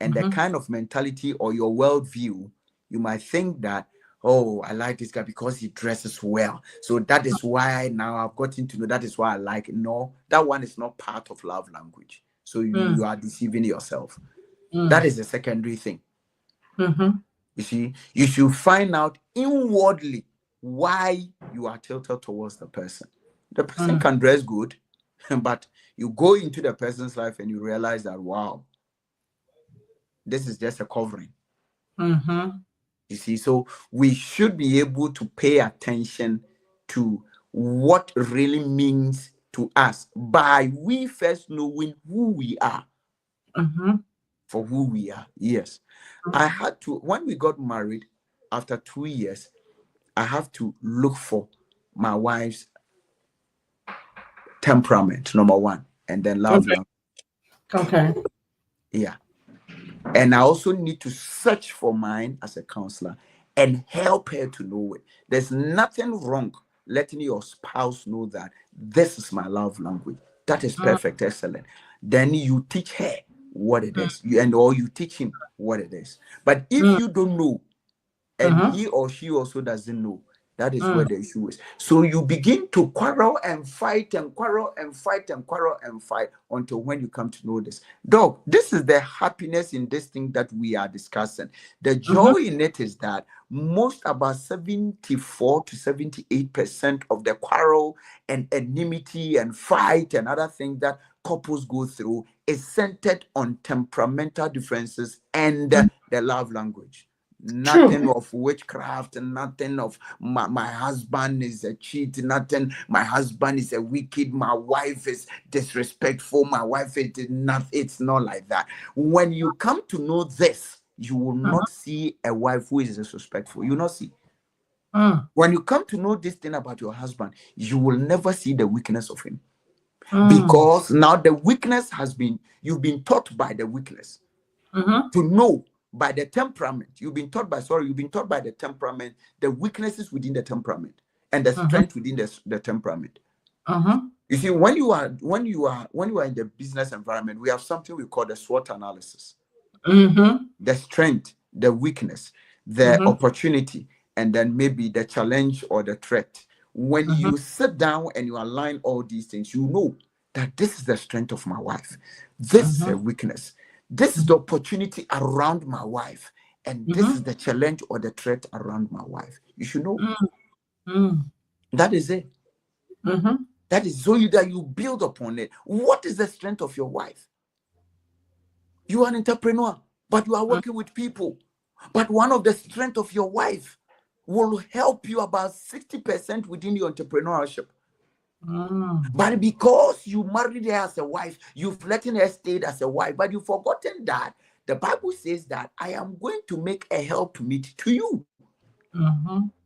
and the kind of mentality or your worldview. You might think that, oh, I like this guy because he dresses well, so that is why now I've gotten to know, that is why I like it. No, that one is not part of love language. So you are deceiving yourself. That is a secondary thing. You see, you should find out inwardly why you are tilted towards the person. The person can dress good, but you go into the person's life and you realize that, wow, this is just a covering. You see, so we should be able to pay attention to what really means to us by we first knowing who we are. For who we are. Yes. I had to, when we got married, after 2 years, I have to look for my wife's temperament, number one, and then love language. Okay. Yeah. And I also need to search for mine as a counselor and help her to know it. There's nothing wrong letting your spouse know that this is my love language. That is perfect, excellent. Then you teach her what it is, or you teach him what it is. But if you don't know, and he or she also doesn't know, that is where the issue is. So you begin to quarrel and fight and quarrel and fight and quarrel and fight until when you come to know this. Dog, this is the happiness in this thing that we are discussing. The joy in it is that most, about 74 to 78% of the quarrel and enmity and fight and other things that couples go through is centered on temperamental differences and the love language. Nothing of witchcraft, and nothing of my husband is a cheat, nothing, my husband is a wicked, my wife is disrespectful, my wife is not. It's not like that. When you come to know this, you will not see a wife who is disrespectful. You will not see. When you come to know this thing about your husband, you will never see the weakness of him. Because now the weakness has been, you've been taught by the weakness to know. By the temperament, you've been taught by the temperament, the weaknesses within the temperament and the strength within the temperament. You see, when you are in the business environment, we have something we call the SWOT analysis. The strength, the weakness, the opportunity, and then maybe the challenge or the threat. When you sit down and you align all these things, you know that this is the strength of my wife. This is a weakness. This is the opportunity around my wife, and this is the challenge or the threat around my wife. You should know. That is it. That is so that you build upon it. What is the strength of your wife? You are an entrepreneur, but you are working with people. But one of the strengths of your wife will help you about 60% within your entrepreneurship. But because you married her as a wife, you've let her stay as a wife, but you've forgotten that the Bible says that I am going to make a helpmeet to you.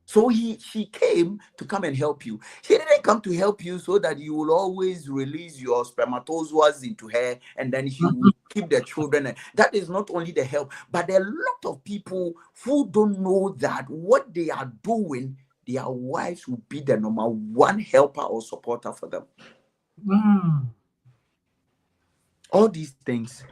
So she came to come and help you. She didn't come to help you so that you will always release your spermatozoas into her and then she will keep the children. That is not only the help, but there are a lot of people who don't know that what they are doing, their wives will be the number one helper or supporter for them. All these things,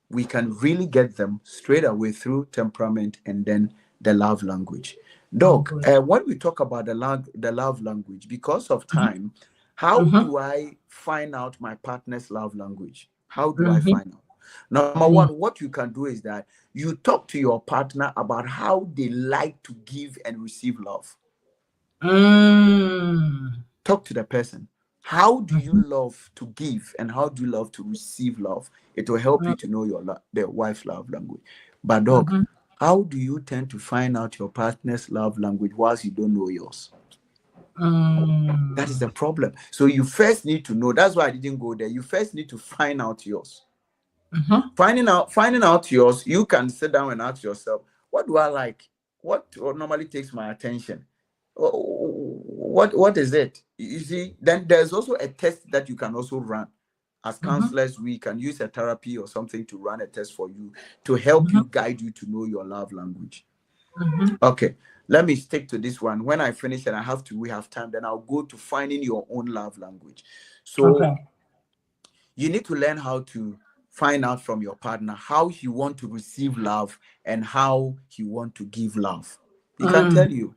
we can really get them straight away through temperament and then the love language. Doc, when we talk about the love language, because of time, how do I find out my partner's love language? How do I find out? Number one, what you can do is that you talk to your partner about how they like to give and receive love. Talk to the person. How do you love to give and how do you love to receive love? It will help you to know their wife's love language. But Doc, how do you tend to find out your partner's love language whilst you don't know yours? That is the problem. So you first need to know. That's why I didn't go there. You first need to find out yours. Finding out yours, you can sit down and ask yourself, what do I like? What normally takes my attention? What is it? You see, then there's also a test that you can also run as counselors, we can use a therapy or something to run a test for you to help you, guide you to know your love language. Okay, let me stick to this one. When I finish and we have time, then I'll go to finding your own love language. So you need to learn how to find out from your partner how he want to receive love and how he want to give love. He can tell you.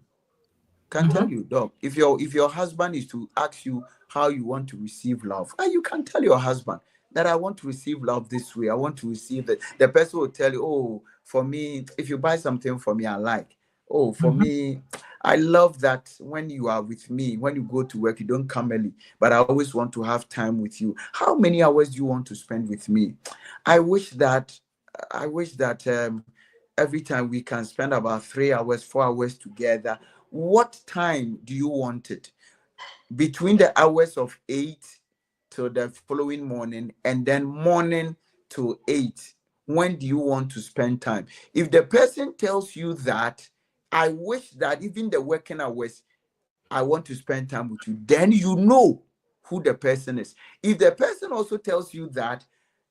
Tell you, dog. If your husband is to ask you how you want to receive love, you can tell your husband that I want to receive love this way. I want to receive it. The person will tell you, oh, for me, if you buy something for me, I like. Oh, for me, I love that when you are with me, when you go to work, you don't come early, but I always want to have time with you. How many hours do you want to spend with me? I wish that every time we can spend about 3 hours, 4 hours together. What time do you want it? Between the hours of 8 to the following morning, and then morning to 8. When do you want to spend time? If the person tells you that, I wish that even the working hours, I want to spend time with you, then you know who the person is. If the person also tells you that,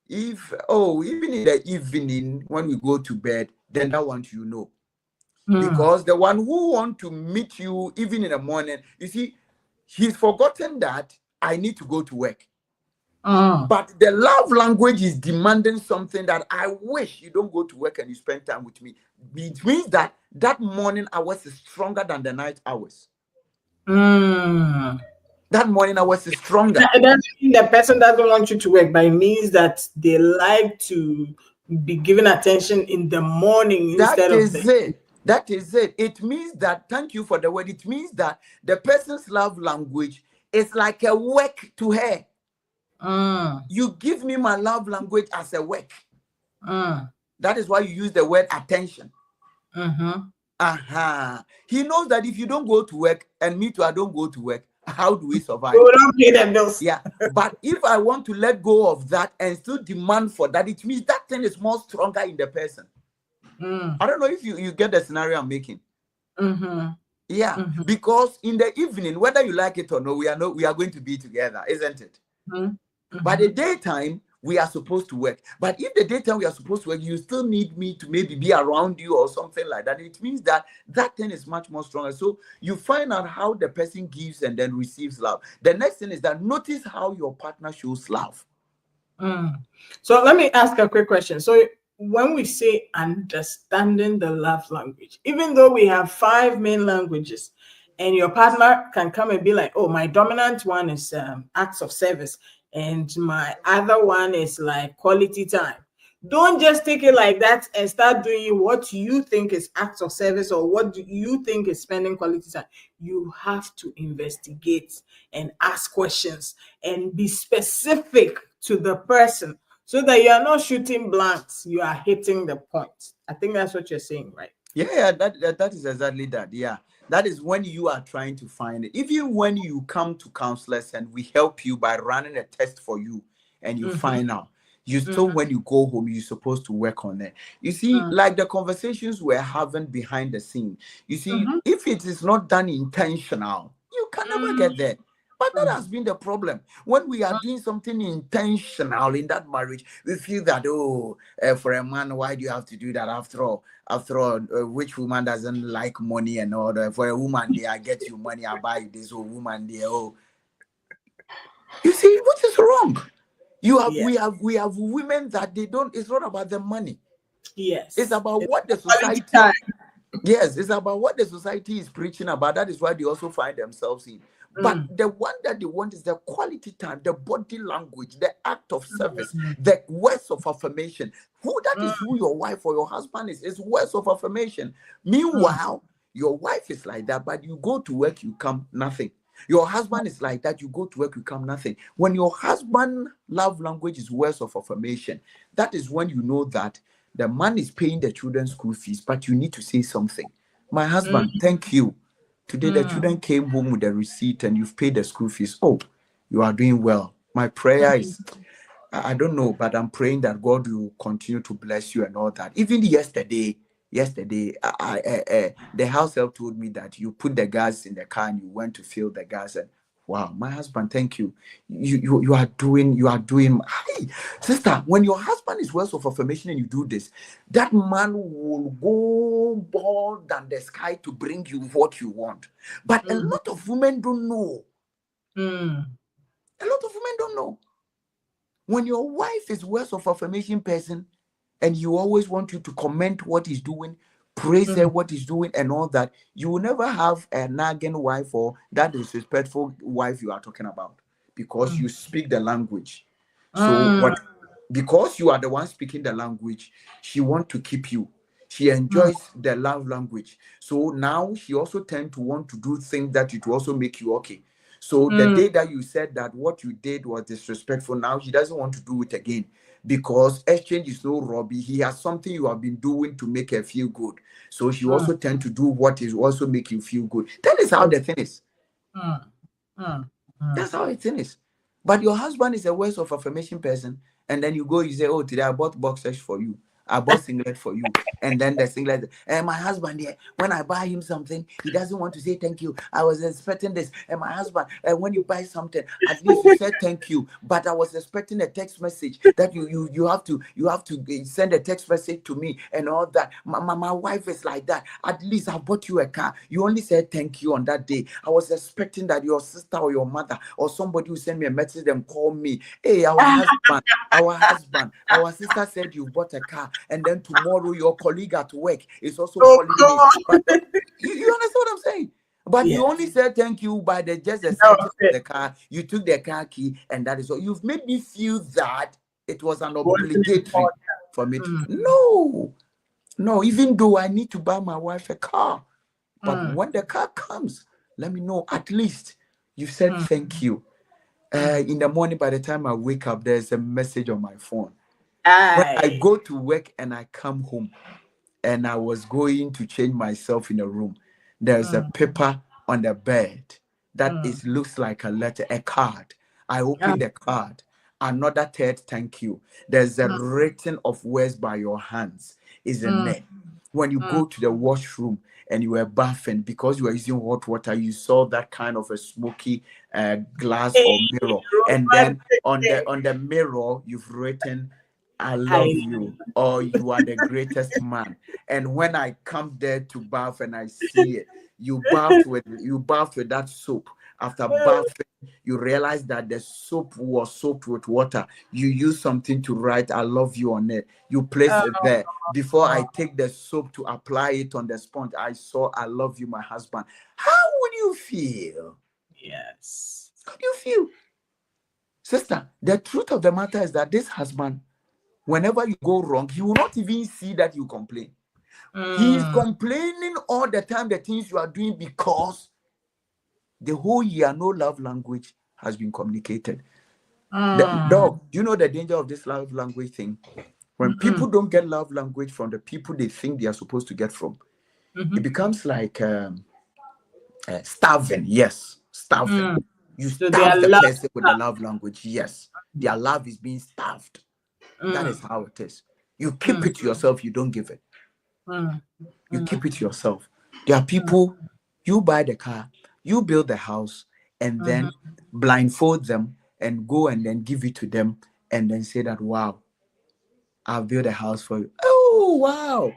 even in the evening when we go to bed, then that one you know. Because the one who want to meet you even in the morning, you see, he's forgotten that I need to go to work. But the love language is demanding something that I wish you don't go to work and you spend time with me. It means that morning hours is stronger than the night hours. That morning hours is stronger. It doesn't mean the person doesn't want you to work, but it means that they like to be given attention in the morning instead of the... That is it. It means that, thank you for the word, it means that the person's love language is like a work to her. You give me my love language as a work. That is why you use the word attention. He knows that if you don't go to work and me too, I don't go to work, how do we survive? We don't pay them bills. Yeah. But if I want to let go of that and still demand for that, it means that thing is more stronger in the person. I don't know if you get the scenario I'm making. Yeah. Because in the evening, whether you like it or no, we are going to be together, isn't it? By the daytime, we are supposed to work. But if the daytime we are supposed to work, you still need me to maybe be around you or something like that. It means that thing is much more stronger. So you find out how the person gives and then receives love. The next thing is that notice how your partner shows love. So let me ask a quick question. So when we say understanding the love language, even though we have 5 main languages, and your partner can come and be like, oh, my dominant one is acts of service, and my other one is like quality time. Don't just take it like that and start doing what you think is acts of service or what do you think is spending quality time. You have to investigate and ask questions and be specific to the person so that you are not shooting blanks. You are hitting the point. I think that's what you're saying, right? Yeah, that is exactly that. Yeah. That is when you are trying to find it. Even when you come to counselors and we help you by running a test for you and you find out, you still, when you go home, you're supposed to work on it. You see, like the conversations we're having behind the scene, you see, if it is not done intentional, you can never get there. But that has been the problem. When we are doing something intentional in that marriage, we feel that, for a man, why do you have to do that? After all, which woman doesn't like money and all that? For a woman, I get you money, I buy you this. Woman, you see, what is wrong? We have women that they don't. It's not about the money. Yes, it's about what the society. Yes, it's about what the society is preaching about. That is why they also find themselves in. But the one that they want is the quality time, the body language, the act of service, the words of affirmation. That is who your wife or your husband is. It's words of affirmation. Meanwhile, your wife is like that, but you go to work, you come nothing. Your husband is like that, you go to work, you come nothing. When your husband love language is words of affirmation, that is when you know that the man is paying the children's school fees, but you need to say something. My husband, thank you. Today the children came home with a receipt and you've paid the school fees. Oh, you are doing well. My prayer is, I don't know, but I'm praying that God will continue to bless you and all that. Even yesterday, the house help told me that you put the gas in the car and you went to fill the gas. And wow, my husband, thank you. You are doing. Hey, sister, when your husband is words of affirmation and you do this, that man will go more than the sky to bring you what you want. But a lot of women don't know. A lot of women don't know. When your wife is words of affirmation person, and you always want you to comment what he's doing, praise her what he's doing, and all that, you will never have a nagging wife or that disrespectful wife you are talking about, because you speak the language. So what? Because you are the one speaking the language, she wants to keep you. She enjoys the love language. So now she also tend to want to do things that it will also make you okay. So the day that you said that what you did was disrespectful, now she doesn't want to do it again, because exchange is no Robbie. He has something you have been doing to make her feel good. So she also tend to do what is also make you feel good. That is how the thing is. That's how it is. But your husband is a words of affirmation person, and then you go, you say, oh, today I bought boxers for you. I bought singlet for you. And then the singlet, and my husband here, when I buy him something, he doesn't want to say thank you. I was expecting this. And my husband, when you buy something, at least you said thank you. But I was expecting a text message that you have to send a text message to me and all that. My wife is like that. At least I bought you a car. You only said thank you on that day. I was expecting that your sister or your mother or somebody will send me a message and call me. Hey, our sister said you bought a car, and then tomorrow your colleague at work is also calling me. But you understand what I'm saying? But you only said thank you by the sight of the car. You took the car key, and that is all. You've made me feel that it was an obligatory for me to. No, even though I need to buy my wife a car, but when the car comes, let me know. At least you said thank you. In the morning, by the time I wake up, there's a message on my phone. When I go to work and I come home, and I was going to change myself in a room, there's a paper on the bed that looks like a letter, a card. I open the card, another third thank you. There's a written of words by your hands is in there. When you go to the washroom and you were bathing, because you were using hot water, you saw that kind of a smoky glass or mirror, and then on the mirror you've written, I love you, or you are the greatest man. And when I come there to bath and I see it, you bathed with that soap. After bathing, you realize that the soap was soaked with water. You use something to write I love you on it. You place it there. Before I take the soap to apply it on the sponge, I saw I love you, my husband. How would you feel? Yes. How do you feel? Sister, the truth of the matter is that this husband, whenever you go wrong, he will not even see that you complain. He is complaining all the time, the things you are doing, because the whole year no love language has been communicated. Dog, do you know the danger of this love language thing? When people don't get love language from the people they think they are supposed to get from, it becomes like starving. Yes, starving. You starve the person with the love language. Yes, their love is being starved. That is how it is. You keep it to yourself, you don't give it. You keep it to yourself. There are people, you buy the car, you build the house, and then blindfold them and go and then give it to them and then say that, wow, I'll build a house for you. Oh, wow.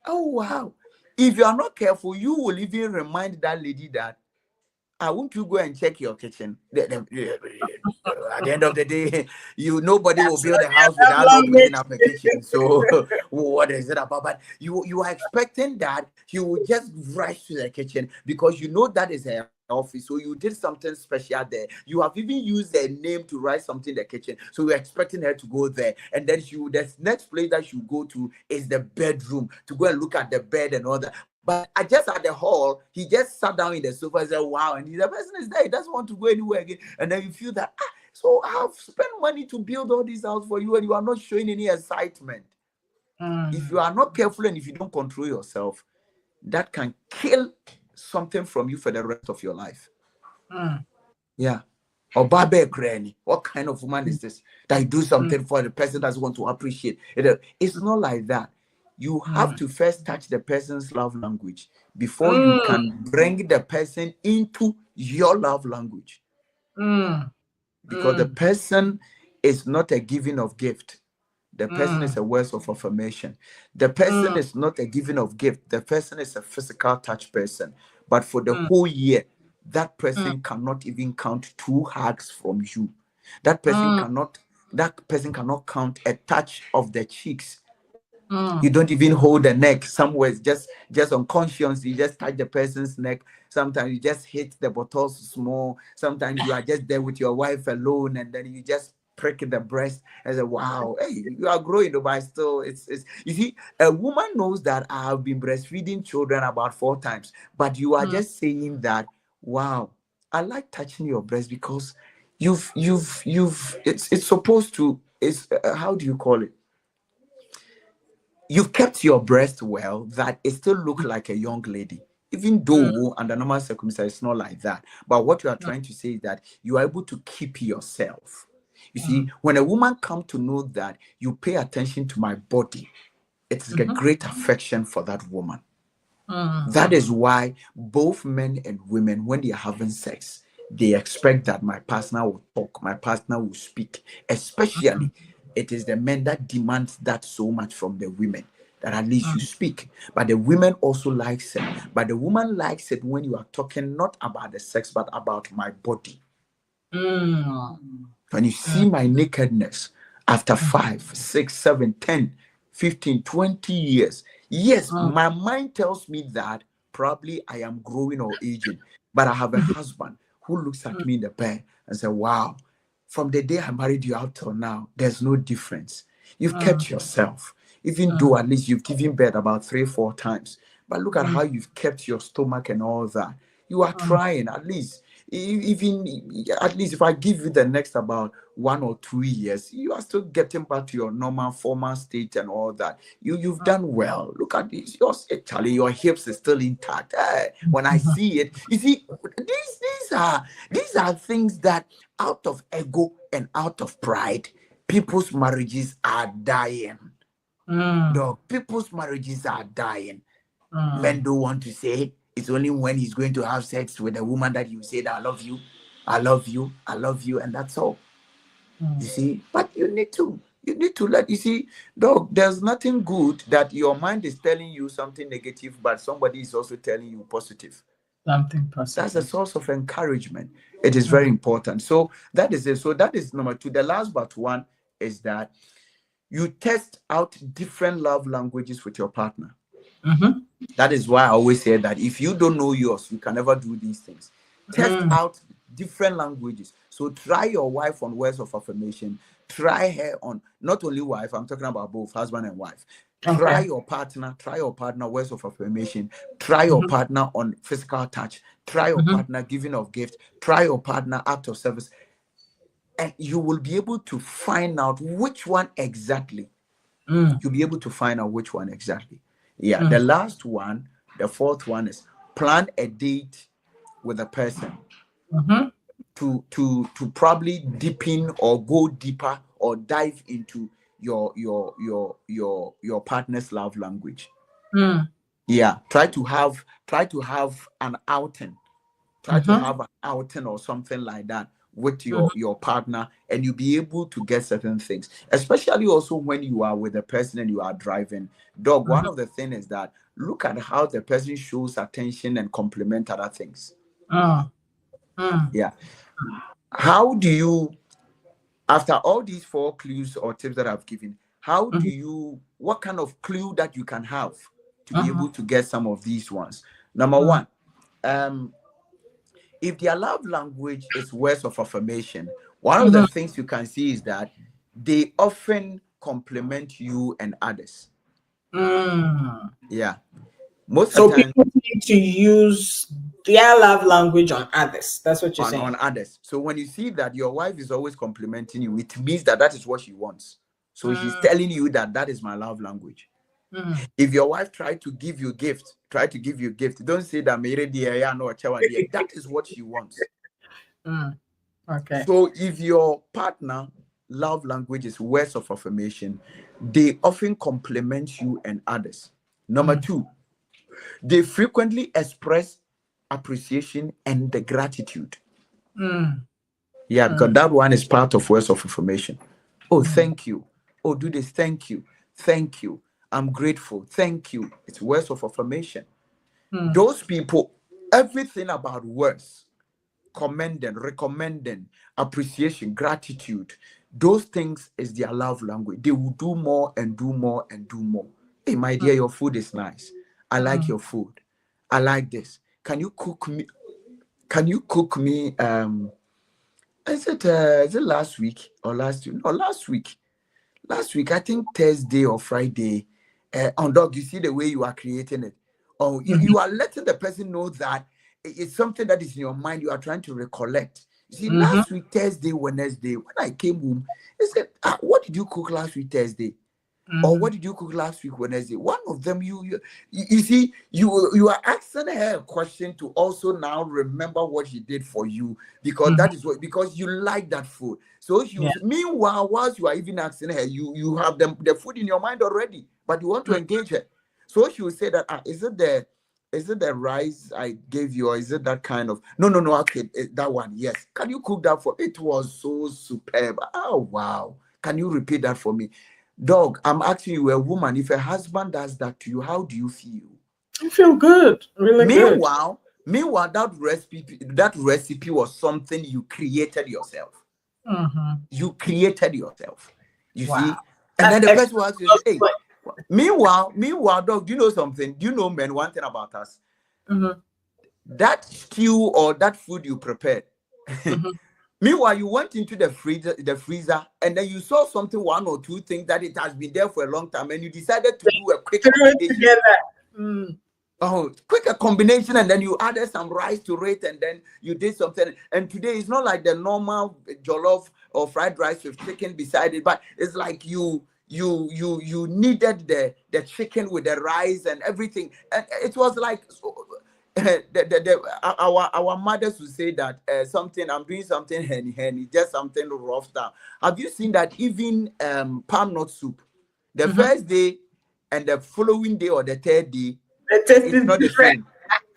Oh, wow. If you are not careful, you will even remind that lady that, won't you go and check your kitchen? At the end of the day, nobody will build a house without not putting up a kitchen. So what is it about? But you are expecting that he will just rush to the kitchen because you know that is her office. So you did something special there. You have even used her name to write something in the kitchen. So you're expecting her to go there. And then the next place that she will go to is the bedroom to go and look at the bed and all that. But I just at the hall, he just sat down in the sofa and said, wow. And the person is there. He doesn't want to go anywhere again. And then you feel that, so I've spent money to build all these houses for you and you are not showing any excitement. If you are not careful and if you don't control yourself, that can kill something from you for the rest of your life. Yeah. Or Babe Granny, what kind of woman is this? That you do something for the person doesn't want to appreciate it. It's not like that. You have to first touch the person's love language before you can bring the person into your love language. Because the person is not a giving of gift. The person is mm, a words of affirmation. The person is not a giving of gift. The person is a physical touch person. But for the mm, whole year, that mm, person cannot even count 2 hugs from you. That person mm, cannot. That person cannot count a touch of the cheeks. You mm, don't even hold the neck somewhere. It's just unconscious. You just touch the person's neck. Sometimes you just hit the buttocks small. Sometimes you are just there with your wife alone, and then you just prick the breast and say, wow, hey, you are growing, but still it's you see, a woman knows that I have been breastfeeding children about 4 times, but you are mm, just saying that, wow, I like touching your breast because you've it's supposed to, it's how do you call it, you've kept your breast well that it still look like a young lady, even mm, though under normal circumstances it's not like that. But what you are trying to say is that you are able to keep yourself. You see, mm, when a woman come to know that you pay attention to my body, it is a mhm, great affection for that woman. mm, That is why both men and women, when they are having sex, they expect that my partner will talk, my partner will speak. Especially, it is the men that demand that so much from the women, that at least you speak. But the women also likes it. But the woman likes it when you are talking not about the sex, but about my body. mm, When you see my nakedness after mm, 5, 6, 7, 10, 15, 20 years, yes, mm, my mind tells me that probably I am growing or aging, but I have a husband who looks at me in the bed and says, wow, from the day I married you out till now, there's no difference. You've mm, kept yourself, even mm, though at least you've given birth about 3, 4 times. But look at mm, how you've kept your stomach and all that. You are mm, trying at least. Even at least if I give you the next about 1 or 2 years, you are still getting back to your normal former state and all that. You've done well. Look at this. Yours, Charlie, your hips is still intact. When I mhm, see it, you see, these are things that out of ego and out of pride, people's marriages are dying. mm, Dog, people's marriages are dying. Men mm, don't want to say it's only when he's going to have sex with a woman that you say that I love you, I love you, I love you, and that's all. You mm. see, but you need to let, you see, dog, there's nothing good that your mind is telling you something negative, but somebody is also telling you positive. Something That's a positive. source of encouragement. It is very Mm, important. So that is it. So that is number 2. The last but one is that you test out different love languages with your partner. mhm, That is why I always say that if you don't know yours, you can never do these things. Test mm, out different languages. So try your wife on words of affirmation. Try her on not only wife, I'm talking about both husband and wife. okay. Try your partner words of affirmation. Try your Mhm, partner on physical touch. Try your mhm, partner giving of gift. Try your partner act of service. And you will be able to find out which one exactly. mm, You'll be able to find out which one exactly. Yeah, the mm, last one, the fourth one is plan a date with a person mhm, to probably deepen or go deeper or dive into your partner's love language. mm, Yeah, try to have an outing. Try to mhm, have an outing or something like that with mhm, your partner, and you'll be able to get certain things, especially also when you are with a person and you are driving. Dog, one mhm, of the things is that look at how the person shows attention and compliment other things. mm, mm, Yeah, how do you, after all these 4 clues or tips that I've given, how do mhm, you, what kind of clue that you can have to be mhm, able to get some of these ones? Number mm, one, um if their love language is words of affirmation, one of the mhm, things you can see is that they often compliment you and others. mm. Yeah. Most of So the time people need to use their love language on others. That's what you're on saying. others. So when you see that your wife is always complimenting you, it means that that is what she wants. So she's Mm, telling you that that is my love language. mm, If your wife try to give you gift, don't say that "Mere dear, yeah, no, chawa dear." That is what she wants. mm. Okay. So if your partner love language is words of affirmation, they often compliment you and others. Number Mm, 2, they frequently express appreciation and the gratitude. mm, Yeah, because that one is part of words of affirmation. Oh, thank you. Oh, do this. Thank you. Thank you. I'm grateful. Thank you. It's words of affirmation. Those people, everything about words, commending, recommending, appreciation, gratitude, those things is their love language. They will do more and do more and do more. Hey, my dear, your food is nice. I like your food. I like this. Can you cook me? Can you cook me? Is it last week or last week? No, last week. Last week, I think Thursday or Friday. On dog, you see the way you are creating it. Oh, you are letting the person know that it's something that is in your mind. You are trying to recollect. You see, last week, Thursday, Wednesday, when I came home, they said, what did you cook last week, Thursday? Or what did you cook last week, Wednesday? One of them, you see, you are asking her a question to also now remember what she did for you, because that is what, because you like that food. So meanwhile, whilst you are even asking her, you have the food in your mind already, but you want to engage her. So she will say that, is it the rice I gave you, or is it that kind of no, okay, that one, yes. Can you cook that for? It was so superb. Oh wow. Can you repeat that for me? Dog, I'm asking you, a woman, if a husband does that to you, how do you feel? I feel good, really good. Meanwhile, that recipe was something you created yourself. You created yourself. You see? And then the person will ask you, hey, meanwhile, dog, do you know something? Do you know, men, one thing about us? That stew or that food you prepared, meanwhile, you went into the freezer, and then you saw something, one or two things that it has been there for a long time, and you decided to do a quick combination. Quick combination, and then you added some rice to it, and then you did something. And today it's not like the normal jollof or fried rice with chicken beside it, but it's like you needed the chicken with the rice and everything, and it was like. Our mothers would say that something, I'm doing something henny, just something rough down. Have you seen that even palm nut soup, the first day and the following day or the third day, it's not different.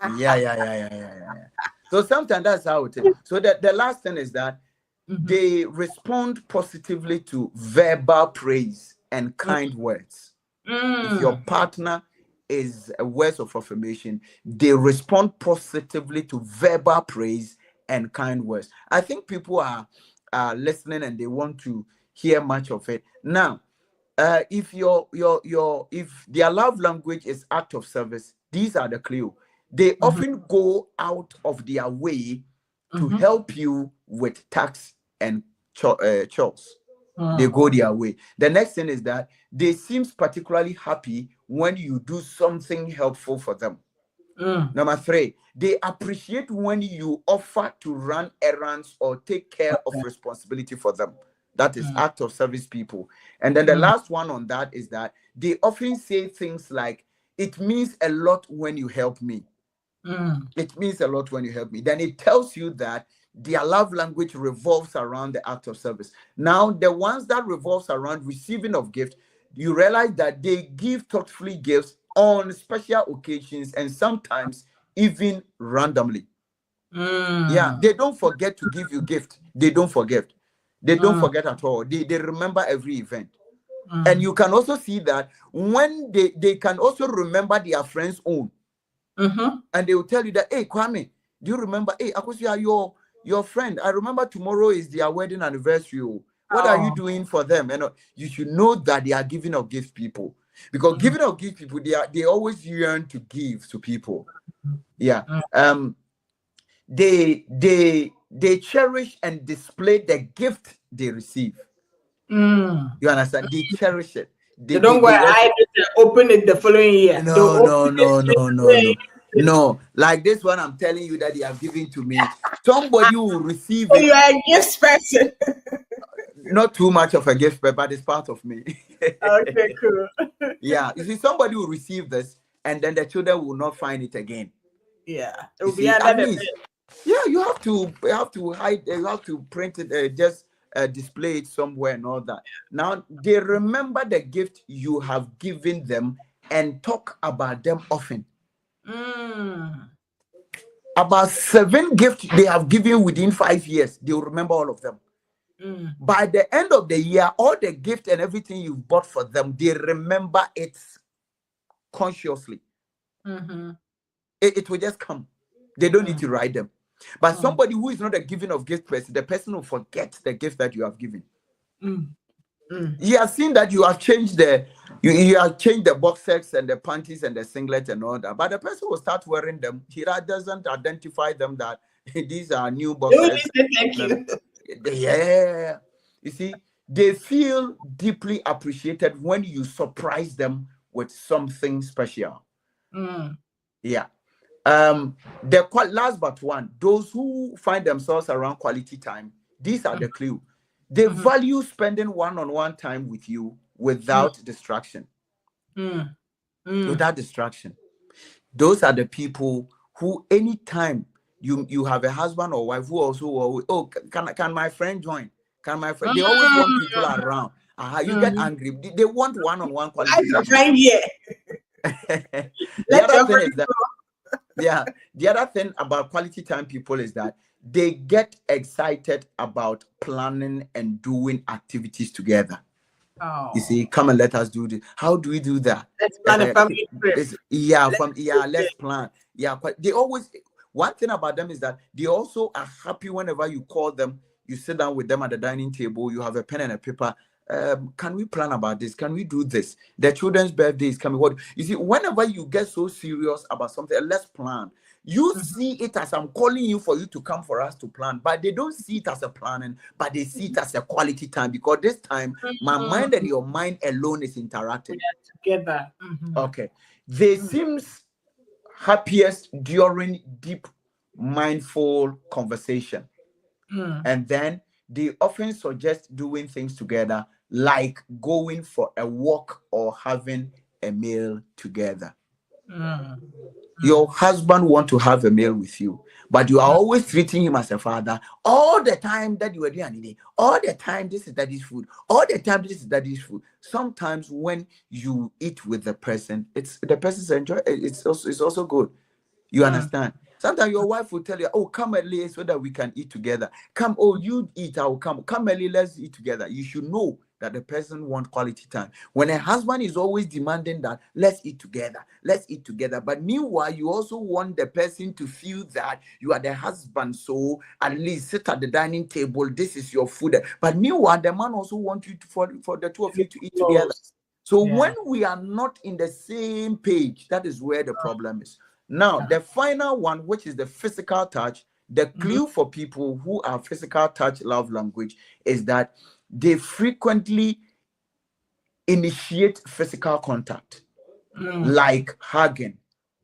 The same. Yeah. So sometimes that's how it is. So the last thing is that they respond positively to verbal praise and kind words. If your partner is a words of affirmation, they respond positively to verbal praise and kind words. I think people are listening and they want to hear much of it. Now, if if their love language is act of service, these are the clue. They often go out of their way to help you with tasks and chores. They go their way. The next thing is that they seem particularly happy when you do something helpful for them. Number 3, they appreciate when you offer to run errands or take care of responsibility for them. That is act of service people. And then the last one on that is that they often say things like, it means a lot when you help me. It means a lot when you help me. Then it tells you that their love language revolves around the act of service. Now, the ones that revolves around receiving of gifts, you realize that they give thoughtfully gifts on special occasions and sometimes even randomly. Yeah, they don't forget to give you gift. They don't forget. They don't forget at all. They remember every event. And you can also see that when they can also remember their friends' own. And they will tell you that, hey, Kwame, do you remember? Hey, Akosia, your friend, I remember tomorrow is their wedding anniversary. What are you doing for them? And you should know that they are giving out gift people, because giving out gift people, they always yearn to give to people. Yeah. They cherish and display the gift they receive. You understand? They cherish it. They don't go hide it and open it the following year. No. Like this one, I'm telling you that they are giving to me. Somebody will receive it. You are a gift person. Not too much of a gift, but it's part of me. Okay, cool. Yeah, you see, somebody will receive this, and then the children will not find it again. Yeah, it will be another bit. Yeah, you have to hide. You have to print it. Just display it somewhere and all that. Now they remember the gift you have given them and talk about them often. about 7 gifts they have given within 5 years. They will remember all of them. By the end of the year, all the gift and everything you bought for them, they remember it consciously. It will just come. They don't need to write them. But somebody who is not a giving of gift person, the person will forget the gift that you have given. You have seen that you have changed you have changed the boxers and the panties and the singlet and all that, but the person will start wearing them. He doesn't identify them that these are new boxers. Thank you. Yeah, you see, they feel deeply appreciated when you surprise them with something special. Yeah. Last but one, those who find themselves around quality time, these are the clue. They value spending one-on-one time with you without distraction. Without distraction. Those are the people who, anytime you have a husband or wife who also, can my friend join? Can my friend? They always want people around. You get angry. They want one-on-one quality time. The other thing is that, the other thing about quality time people is that they get excited about planning and doing activities together. You see, come and let us do this. How do we do that? Let's plan a family trip. Let's plan. But they always, one thing about them is that they also are happy whenever you call them, you sit down with them at the dining table, you have a pen and a paper. Can we plan about this? Can we do this? Their children's birthday is coming. What you see, whenever you get so serious about something, let's plan. You see it as I'm calling you for you to come for us to plan, but they don't see it as a planning, but they see it as a quality time, because this time my mind and your mind alone is interacting together. Okay. They seems happiest during deep mindful conversation. And then they often suggest doing things together, like going for a walk or having a meal together. Your husband wants to have a meal with you, but you are always treating him as a father all the time. That you are doing all the time. This is daddy's food. All the time, this is daddy's food. Sometimes when you eat with the person, it's the person's enjoy. It's also good. You understand? Sometimes your wife will tell you, "Oh, come early so that we can eat together. Come, oh, you eat, I will come. Come early, let's eat together." You should know that the person wants quality time. When a husband is always demanding that, let's eat together, but meanwhile, you also want the person to feel that you are the husband, so at least sit at the dining table, this is your food. But meanwhile, the man also wants you for the two of you to eat together. So when we are not in the same page, that is where the problem is. Now, the final one, which is the physical touch, the clue for people who are physical touch love language is that they frequently initiate physical contact, like hugging,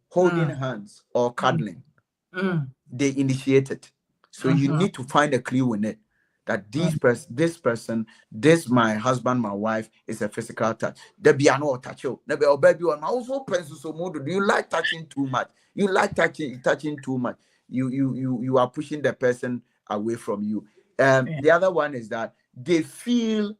holding hands, or cuddling. They initiate it. So you need to find a clue in it that this person, my husband, my wife, is a physical touch. There be no touch. There be baby on my also pencil so more. Do you like touching too much? You like touching too much. You are pushing the person away from you. The other one is that they feel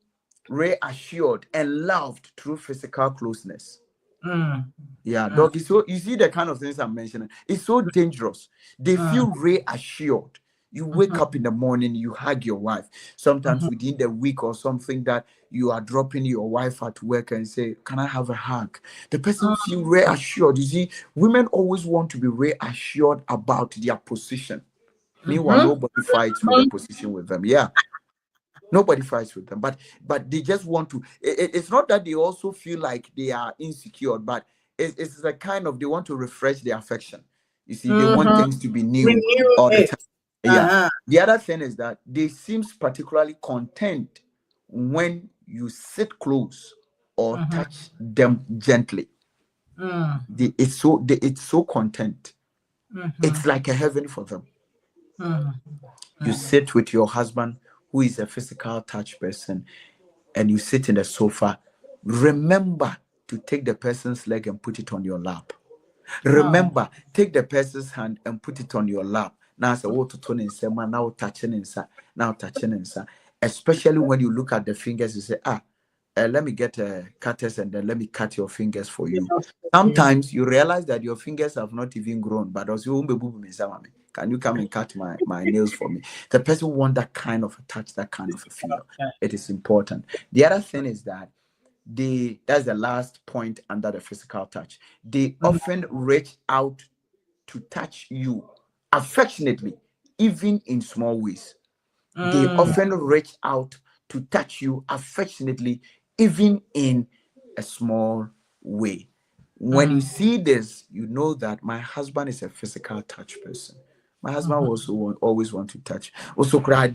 reassured and loved through physical closeness. Doggy. So you see the kind of things I'm mentioning. It's so dangerous. They feel reassured. You wake up in the morning, you hug your wife. Sometimes within the week or something that you are dropping your wife at work and say, "Can I have a hug?" The person feel reassured. You see, women always want to be reassured about their position. Meanwhile, nobody fights with the position with them. Nobody fights with them, but they just want to. It's not that they also feel like they are insecure, but it's the kind of, they want to refresh their affection. You see, they want things to be new all the time. The other thing is that they seem particularly content when you sit close or touch them gently. It's so content. It's like a heaven for them. You sit with your husband, who is a physical touch person, and you sit in the sofa. Remember to take the person's leg and put it on your lap. Remember, take the person's hand and put it on your lap. Now, now touching inside, especially when you look at the fingers, you say, let me get cutters and then let me cut your fingers for you. Sometimes you realize that your fingers have not even grown, but also Can you come and cut my nails for me? The person want that kind of a touch, that kind of a feel. It is important. The other thing is that that's the last point under the physical touch. They often reach out to touch you affectionately, even in small ways. They often reach out to touch you affectionately, even in a small way. When you see this, you know that my husband is a physical touch person. My husband also always want to touch. Also, why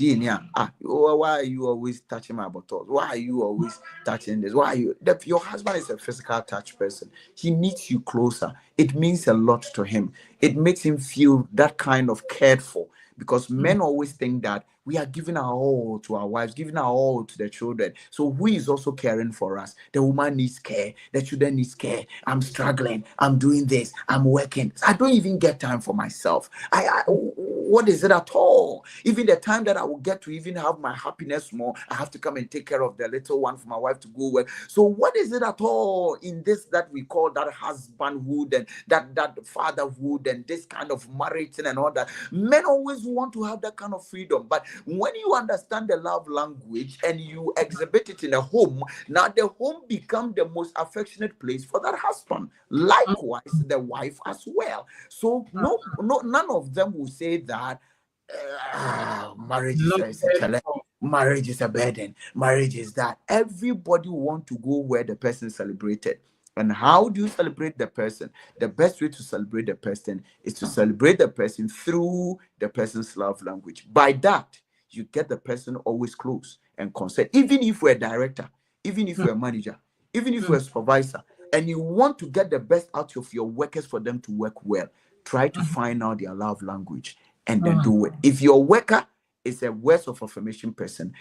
are you always touching my buttocks? Why are you always touching this? Why are you? Your husband is a physical touch person. He needs you closer. It means a lot to him. It makes him feel that kind of cared for. Because men always think that we are giving our all to our wives, giving our all to the children. So who is also caring for us? The woman needs care. The children needs care. I'm struggling. I'm doing this. I'm working. I don't even get time for myself. What is it at all? Even the time that I will get to even have my happiness more, I have to come and take care of the little one for my wife to go work. So what is it at all in this that we call that husbandhood and that fatherhood and this kind of marriage and all that? Men always want to have that kind of freedom. But when you understand the love language and you exhibit it in a home, now the home becomes the most affectionate place for that husband. Likewise, the wife as well. So none of them will say that marriage is a challenge. Marriage is a burden. Marriage is that. Everybody want to go where the person celebrated. And how do you celebrate the person? The best way to celebrate the person is to celebrate the person through the person's love language. By that, you get the person always close and concerned. Even if you're a director, even if you're a manager, even if you're a supervisor, and you want to get the best out of your workers for them to work well, try to find out their love language and then do it. If your worker is a words of affirmation person,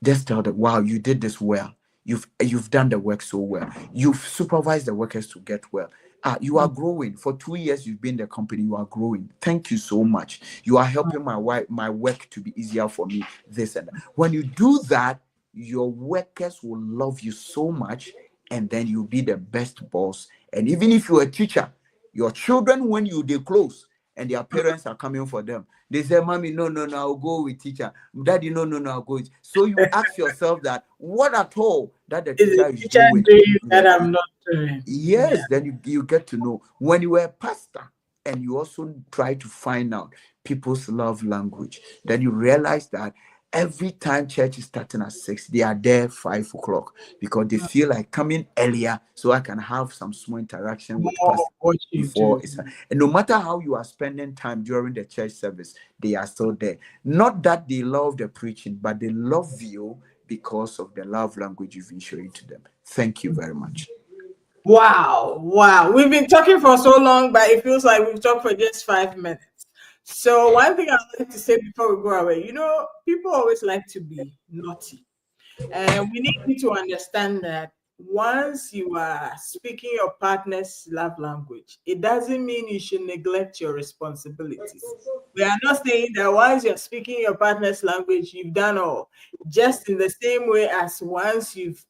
just tell them, wow, you did this well. You've done the work so well. You've supervised the workers to get well. You are growing. For 2 years you've been in the company, you are growing. Thank you so much. You are helping my work to be easier for me. This and that. When you do that, your workers will love you so much, and then you'll be the best boss. And even if you're a teacher, your children, when they close and their parents are coming for them, they say, mommy, no, I'll go with teacher. Daddy, no, I'll go with. So you ask yourself that, what at all that the teacher is doing that I'm not doing? Yes, then you get to know. When you were a pastor and you also try to find out people's love language, then you realize that every time church is starting at 6, they are there 5 o'clock because they feel like coming earlier so I can have some small interaction with pastor before it's. And no matter how you are spending time during the church service, they are still there. Not that they love the preaching, but they love you because of the love language you've been showing to them. Thank you very much. Wow. We've been talking for so long, but it feels like we've talked for just 5 minutes. So one thing I'd like to say before we go away, people always like to be naughty. And we need you to understand that once you are speaking your partner's love language, it doesn't mean you should neglect your responsibilities. We are not saying that once you're speaking your partner's language, you've done all. Just in the same way as once you've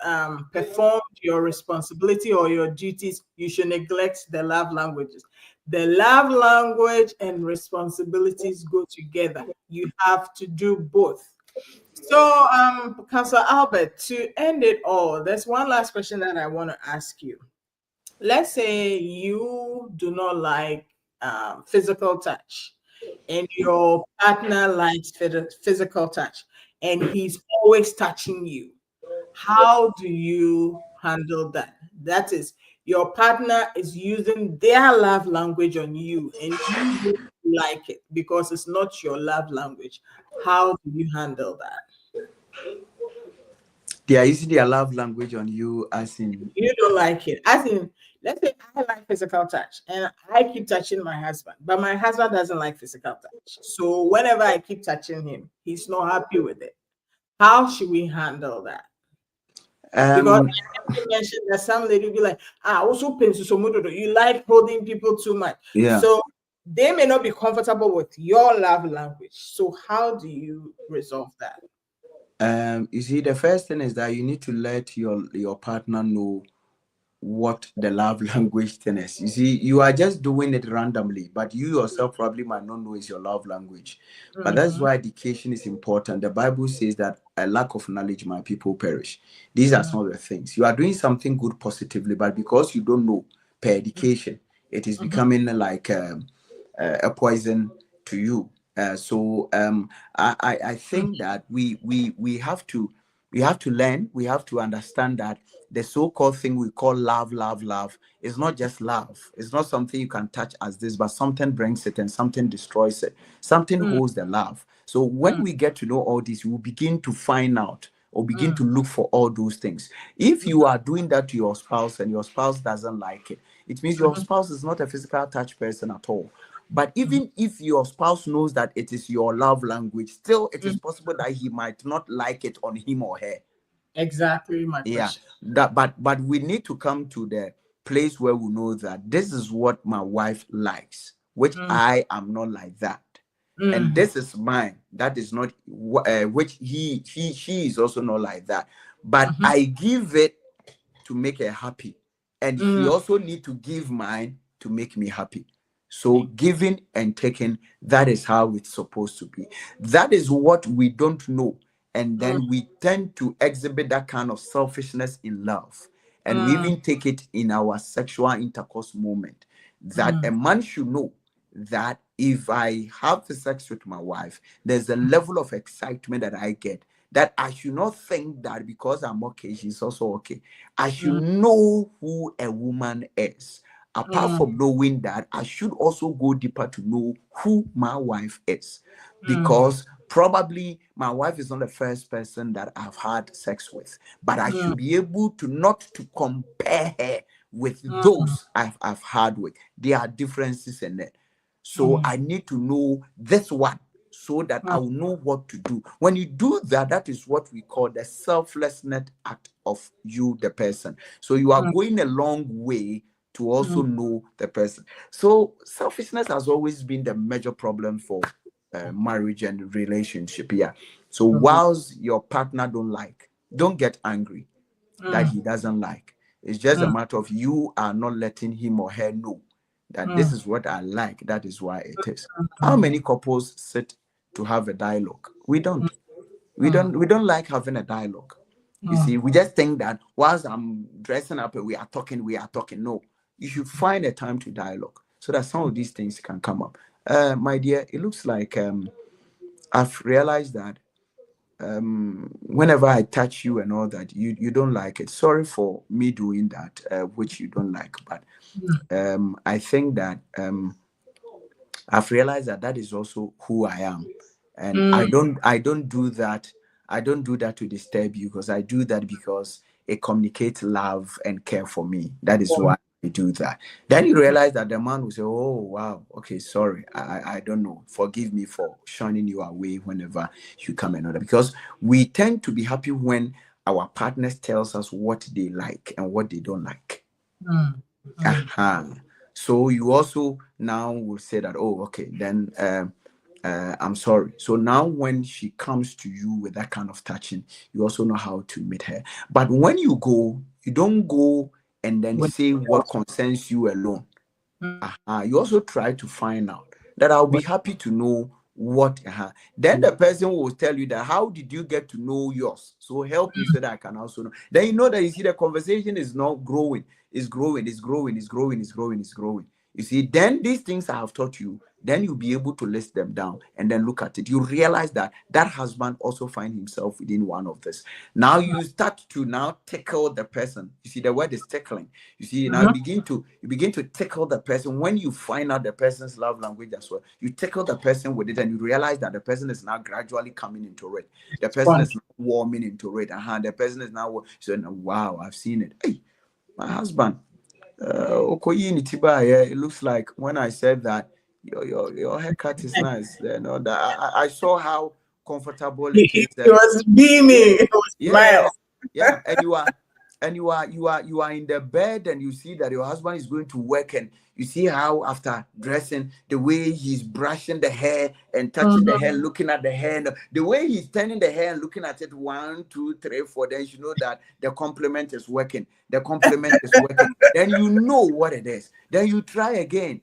performed your responsibility or your duties, you should neglect the love languages. The love language and responsibilities go together. You have to do both. So, Councillor Albert, to end it all, there's one last question that I want to ask you. Let's say you do not like physical touch, and your partner likes physical touch, and he's always touching you. How do you handle that? That is, your partner is using their love language on you, and you don't like it because it's not your love language. How do you handle that? They are using their love language on you, as in You don't like it. As in, let's say I like physical touch and I keep touching my husband, but my husband doesn't like physical touch. So whenever I keep touching him, he's not happy with it. How should we handle that? Because you mentioned that some lady will be like, also you like holding people too much. Yeah. So they may not be comfortable with your love language. So how do you resolve that? You see, the first thing is that you need to let your partner know what the love language thing is. You see, you are just doing it randomly, but you yourself probably might not know is your love language. But that's why education is important. The Bible says that a lack of knowledge, my people perish. These are some of the things. You are doing something good positively, but because you don't know per education, it is becoming like a poison to you. I think that we have to learn, we have to understand that the so-called thing we call love is not just love. It's not something you can touch as this, but something brings it and something destroys it. Something holds the love. So when we get to know all this, we will begin to find out or begin to look for all those things. If you are doing that to your spouse and your spouse doesn't like it, it means your spouse is not a physical touch person at all. But even if your spouse knows that it is your love language, still it is possible that he might not like it on him or her. Exactly my question. But we need to come to the place where we know that this is what my wife likes, which I am not like that. And this is mine. That is not which she is also not like that. But I give it to make her happy, and she also need to give mine to make me happy. So giving and taking, that is how it's supposed to be. That is what we don't know. And then we tend to exhibit that kind of selfishness in love. And we even take it in our sexual intercourse moment. That a man should know that if I have the sex with my wife, there's a level of excitement that I get, that I should not think that because I'm okay, she's also okay. I should know who a woman is. Apart from knowing that, I should also go deeper to know who my wife is. Because probably my wife is not the first person that I've had sex with, but I should be able to not to compare her with those I've had with. There are differences in it. So I need to know this one so that I will know what to do. When you do that, that is what we call the selflessness act of you, the person. So you are going a long way to also know the person. So selfishness has always been the major problem for marriage and relationship. Yeah. So whilst your partner don't get angry that he doesn't like. It's just a matter of you are not letting him or her know that this is what I like. That is why it is. How many couples sit to have a dialogue? We don't. We don't like having a dialogue. You see, we just think that whilst I'm dressing up, we are talking. No, you should find a time to dialogue so that some of these things can come up. My dear, it looks like I've realized that whenever I touch you and all that, you don't like it. Sorry for me doing that, which you don't like. But I think that I've realized that that is also who I am, and I don't do that. I don't do that to disturb you, because I do that because it communicates love and care for me. That is why I do that. Then you realize that the man will say, "Oh wow, okay, sorry, I don't know. Forgive me for shunning you away whenever you come and all that." Because we tend to be happy when our partners tells us what they like and what they don't like. So you also now will say that, oh, okay, then I'm sorry. So now when she comes to you with that kind of touching, you also know how to meet her. But when you go, you don't go and then say what concerns you alone. You also try to find out that I'll be happy to know what. Then the person will tell you that, how did you get to know yours? So help me so that I can also know. Then you know that, you see, the conversation is not growing. It's growing. You see, then these things I have taught you, then you'll be able to list them down and then look at it. You realize that that husband also finds himself within one of this. Now you start to now tickle the person. You see, the word is tickling. You see, now you begin to tickle the person. When you find out the person's love language as well, you tickle the person with it, and you realize that the person is now gradually coming into it. The person is warming into it. The person is now saying, wow, I've seen it. Hey, my husband. It looks like when I said that your haircut is nice. You know that I saw how comfortable it is. He was beaming. Yeah, It was smile. yeah. And and you are in the bed, and you see that your husband is going to work, and you see how after dressing, the way he's brushing the hair and touching the hair, looking at the hair, and the way he's turning the hair and looking at it 1, 2, 3, 4, then you know that the compliment is working. The compliment is working. Then you know what it is. Then you try again.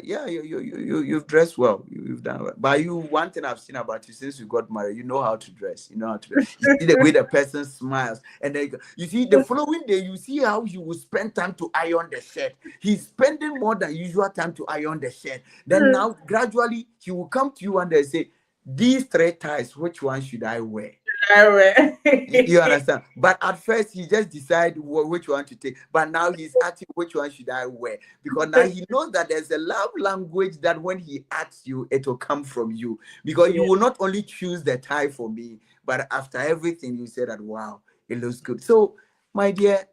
Yeah, you've dressed well. You've done well. But one thing I've seen about you since you got married, you know how to dress. You know how to dress. You see the way the person smiles, and then you see the following day, you see how he will spend time to iron the shirt. He's spending more than usual time to iron the shirt. Then now gradually he will come to you and they say, "These 3 ties, which one should I wear?" You understand? But at first he just decided which one to take. But now he's asking which one should I wear, because now he knows that there's a love language that when he asks you, it will come from you, because you will not only choose the tie for me, but after everything you say that, wow, it looks good. So my dear,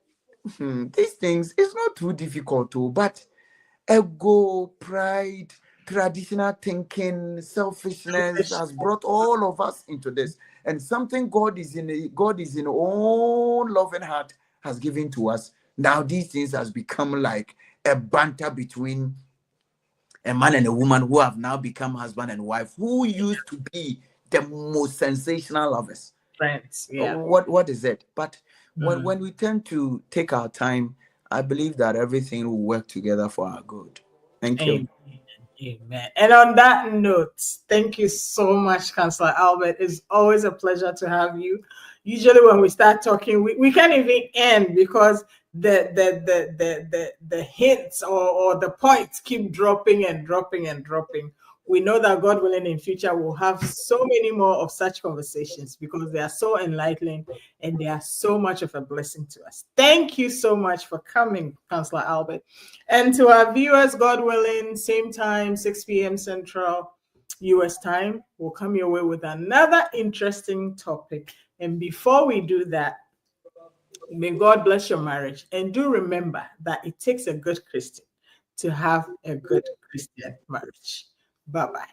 these things, it's not too difficult too, but ego, pride, traditional thinking, selfishness has brought all of us into this. And something God is in own loving heart has given to us. Now these things has become like a banter between a man and a woman who have now become husband and wife, who used to be the most sensational lovers. Friends, yeah. What is it? But when we tend to take our time, I believe that everything will work together for our good. Thank you. Amen. And on that note, thank you so much, Counselor Albert. It's always a pleasure to have you. Usually when we start talking, we can't even end because the hints or the points keep dropping and dropping and dropping. We know that God willing in future we'll have so many more of such conversations because they are so enlightening and they are so much of a blessing to us. Thank you so much for coming, Counselor Albert. And to our viewers, God willing, same time, 6 p.m. Central US time, we'll come your way with another interesting topic. And before we do that, may God bless your marriage. And do remember that it takes a good Christian to have a good Christian marriage. Bye-bye.